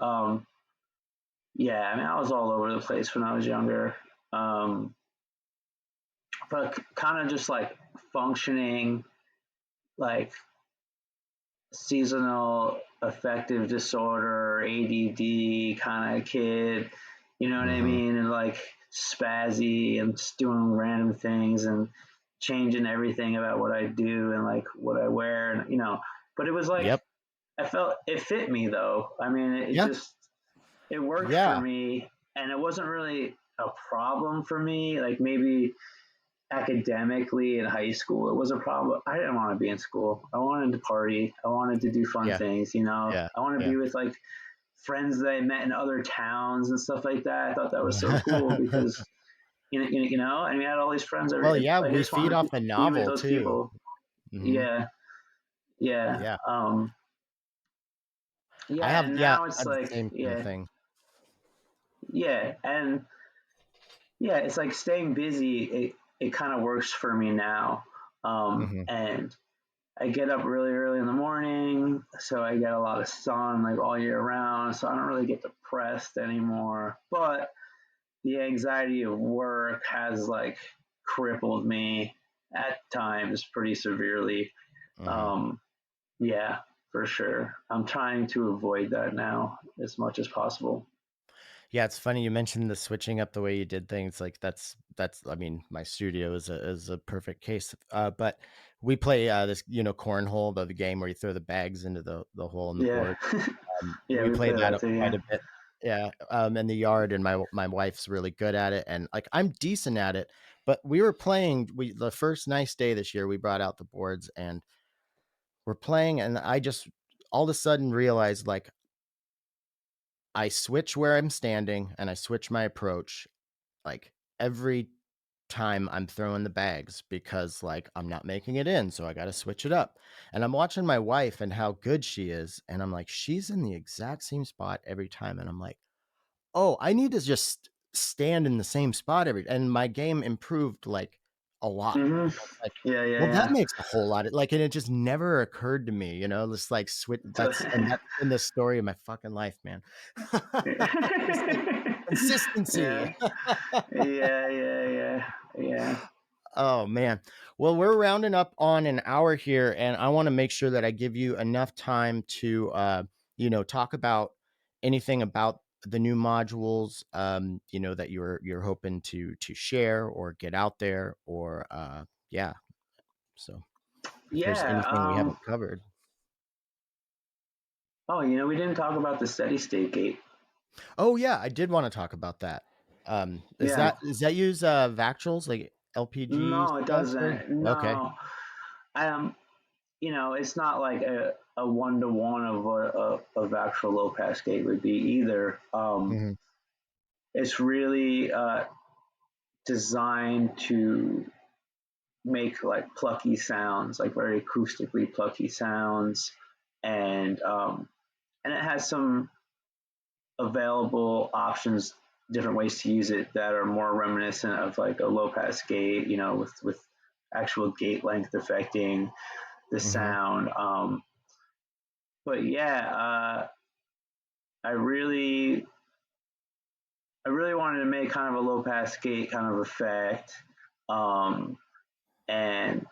yeah. I mean, I was all over the place when I was younger. Um, but kind of just like functioning like seasonal affective disorder, ADD kind of kid, you know what I Mm-hmm. mean? And like spazzy and just doing random things and changing everything about what I do and like what I wear and but it was like Yep. I felt it fit me though. I mean, it Yeah. just it worked for Yeah. me and it wasn't really a problem for me. Like maybe academically in high school it was a problem. I didn't want to be in school. I wanted to party. I wanted to do fun Yeah. things, Yeah. I want to Yeah. be with like friends that I met in other towns and stuff like that. I thought that was so cool because and we had all these friends. Well, yeah, Like I we just feed wanted to off the be with novel those too. people. Hmm. Yeah, yeah, Yeah. yeah. And Yeah, now I it's have the like, same kind of yeah, thing. yeah, and yeah, it's like staying busy. It kind of works for me now. Hmm. And I get up really early in the morning, so I get a lot of sun like all year round. So I don't really get depressed anymore. But the anxiety of work has like crippled me at times pretty severely. Hmm. Um, yeah, for sure. I'm trying to avoid that now as much as possible. Yeah, it's funny you mentioned the switching up the way you did things. Like that's I mean, my studio is a perfect case. But we play this, cornhole, the game where you throw the bags into the hole in the Yeah. board. Yeah, We we play play that that too. quite Yeah. a bit. Yeah, in the yard, and my wife's really good at it, and like I'm decent at it. But we were playing. We the first nice day this year, we brought out the boards and we're playing, and I just all of a sudden realized like I switch where I'm standing and I switch my approach like every time I'm throwing the bags because like I'm not making it in, so I got to switch it up. And I'm watching my wife and how good she is, and I'm like, she's in the exact same spot every time, and I'm like, oh, I need to just stand in the same spot and my game improved like a lot. Hmm. And I was like, Yeah, well, that yeah, makes a whole lot of like, and it just never occurred to me, just like switch. yeah. That's been the story of my fucking life, man. Just like consistency. Yeah, yeah, yeah, yeah, yeah. Oh man. Well, we're rounding up on an hour here, and I want to make sure that I give you enough time to talk about anything about the new modules that you're hoping to share or get out there or yeah. So if there's Yeah. anything we haven't covered. Oh, we didn't talk about the steady state gate. Oh yeah, I did want to talk about that. Is Yeah. that use Vactrals like LPG No, it stuff or doesn't. okay. No. Um, it's not like a one to one of what a actual low pass gate would be either. Hmm. It's really designed to make like plucky sounds, like very acoustically plucky sounds, and it has some available options, different ways to use it that are more reminiscent of like a low pass gate, with actual gate length affecting the Hmm. sound. But yeah, I really, I really wanted to make kind of a low pass gate kind of effect, um, and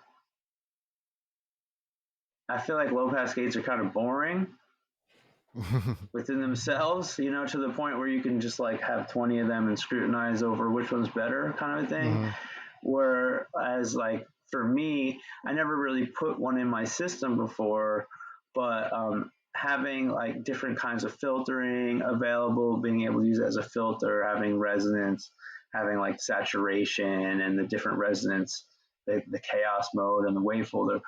I feel like low pass gates are kind of boring within themselves, to the point where you can just like have 20 of them and scrutinize over which one's better, kind of a thing. Hmm. Whereas, like, for me, I never really put one in my system before, but having like different kinds of filtering available, being able to use it as a filter, having resonance, having like saturation and the different resonance, the chaos mode and the wave folder,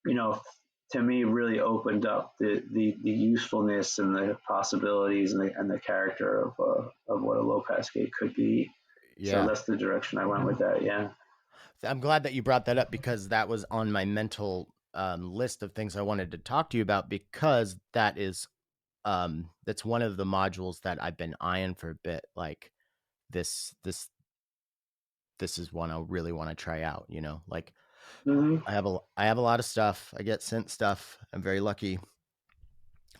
you know, to me really opened up the usefulness and the possibilities and the character of what a low pass gate could be. So Yeah. that's the direction I went with that. Yeah. I'm glad that you brought that up because that was on my mental list of things I wanted to talk to you about because that's one of the modules that I've been eyeing for a bit. Like this this this is one I really want to try out. Like Mm-hmm. I have a lot of stuff. I get sent stuff. I'm very lucky.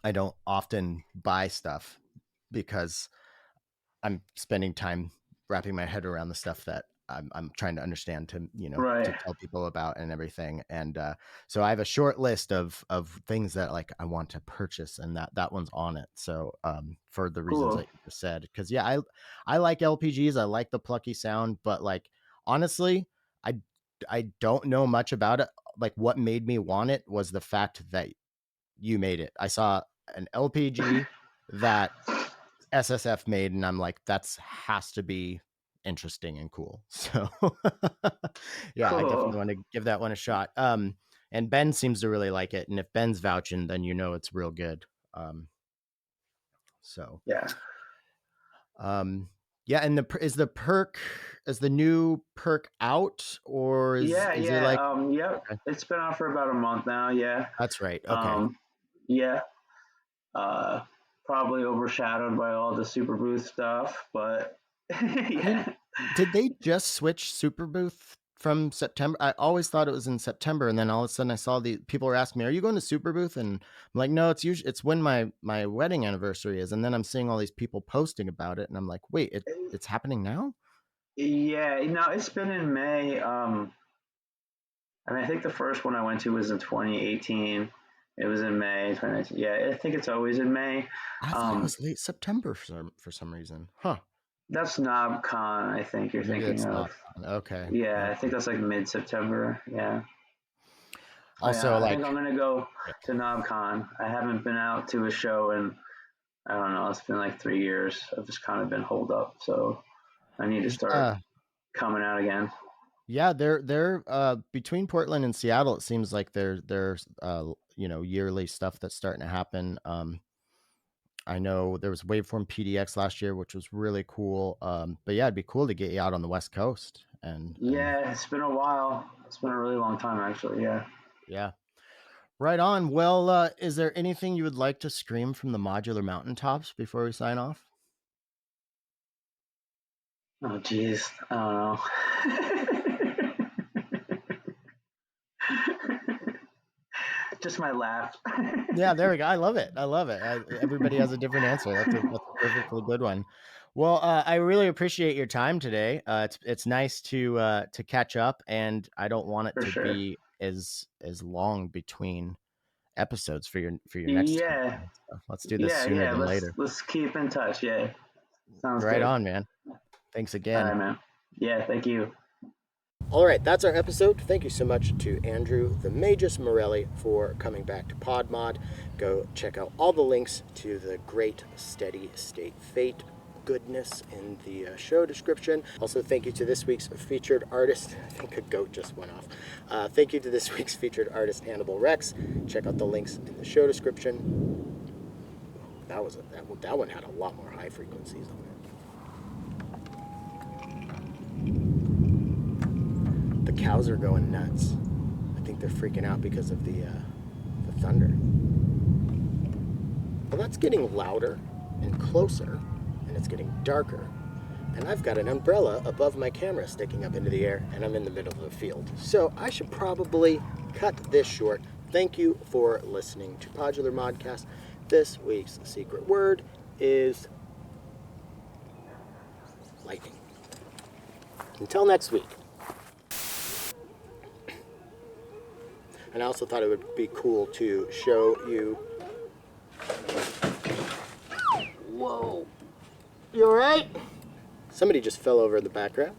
I don't often buy stuff because I'm spending time wrapping my head around the stuff that I'm trying to understand to Right. tell people about and everything. And so I have a short list of things that like I want to purchase, and that one's on it. So for the reasons Cool. that you just said, because yeah, I like LPGs. I like the plucky sound, but like honestly, I I don't know much about it. Like what made me want it was the fact that you made it. I saw an LPG that SSF made, and I'm like, that's has to be interesting and cool. So yeah, I Cool. definitely want to give that one a shot. And Ben seems to really like it, and if Ben's vouching, then it's real good. Um, so Yeah. um, yeah, and is the new perk out or Yeah. is it Yeah. like Yep. okay, It's been on for about a month now. Yeah. that's right. Okay. Um, yeah. Uh, Probably overshadowed by all the super booth stuff, but I didn't. yeah. Did they just switch Super Booth from September? I always thought it was in September, and then all of a sudden I saw the people were asking me, "Are you going to Super Booth?" And I'm like, "No, it's when my wedding anniversary is." And then I'm seeing all these people posting about it, and I'm like, "Wait, it's happening now?" Yeah. No, it's been in May. I mean, I think the first one I went to was in 2018, It was in May 2019. Yeah, I think it's always in May. I thought it was late September for some reason. Huh. That's NobCon, I think you're Maybe thinking that's of. not. Okay. Yeah, I Okay. think that's like mid-September. Yeah. Also, I think like, I'm gonna go to NobCon. I haven't been out to a show in, I don't know, it's been like 3 years. I've just kind of been holed up, so I need to start yeah, coming out again. yeah, they're between Portland and Seattle. It seems like there's yearly stuff that's starting to happen. I know there was Waveform PDX last year, which was really cool. But yeah, it'd be cool to get you out on the West Coast and Yeah, it's been a while. It's been a really long time, actually. Yeah. yeah. Right on. Well, is there anything you would like to scream from the modular mountaintops before we sign off? Oh, geez. I don't know. Just my laugh. Yeah, there we go. I love it. I love it. Everybody has a different answer. That's a perfectly good one. Well, I really appreciate your time today. It's nice to catch up, and I don't want it For to sure. be as long between episodes for your next time. Yeah. So let's do this Yeah, sooner yeah. than later. Let's keep in touch. Yeah. Sounds Right good. on, man. Thanks All again. right, man. Yeah, thank you. All right, that's our episode. Thank you so much to Andrew the Magus Morelli for coming back to PodMod. Go check out all the links to the great Steady State Fate goodness in the show description. Also, thank you to this week's featured artist. I think a goat just went off. Thank you to this week's featured artist, Hannibal Rex. Check out the links in the show description. That one had a lot more high frequencies on it. The cows are going nuts. I think they're freaking out because of the thunder. Well, that's getting louder and closer, and it's getting darker. And I've got an umbrella above my camera sticking up into the air, and I'm in the middle of the field. So I should probably cut this short. Thank you for listening to Podular Modcast. This week's secret word is lightning. Until next week. And I also thought it would be cool to show you. Whoa. You alright? Somebody just fell over in the background.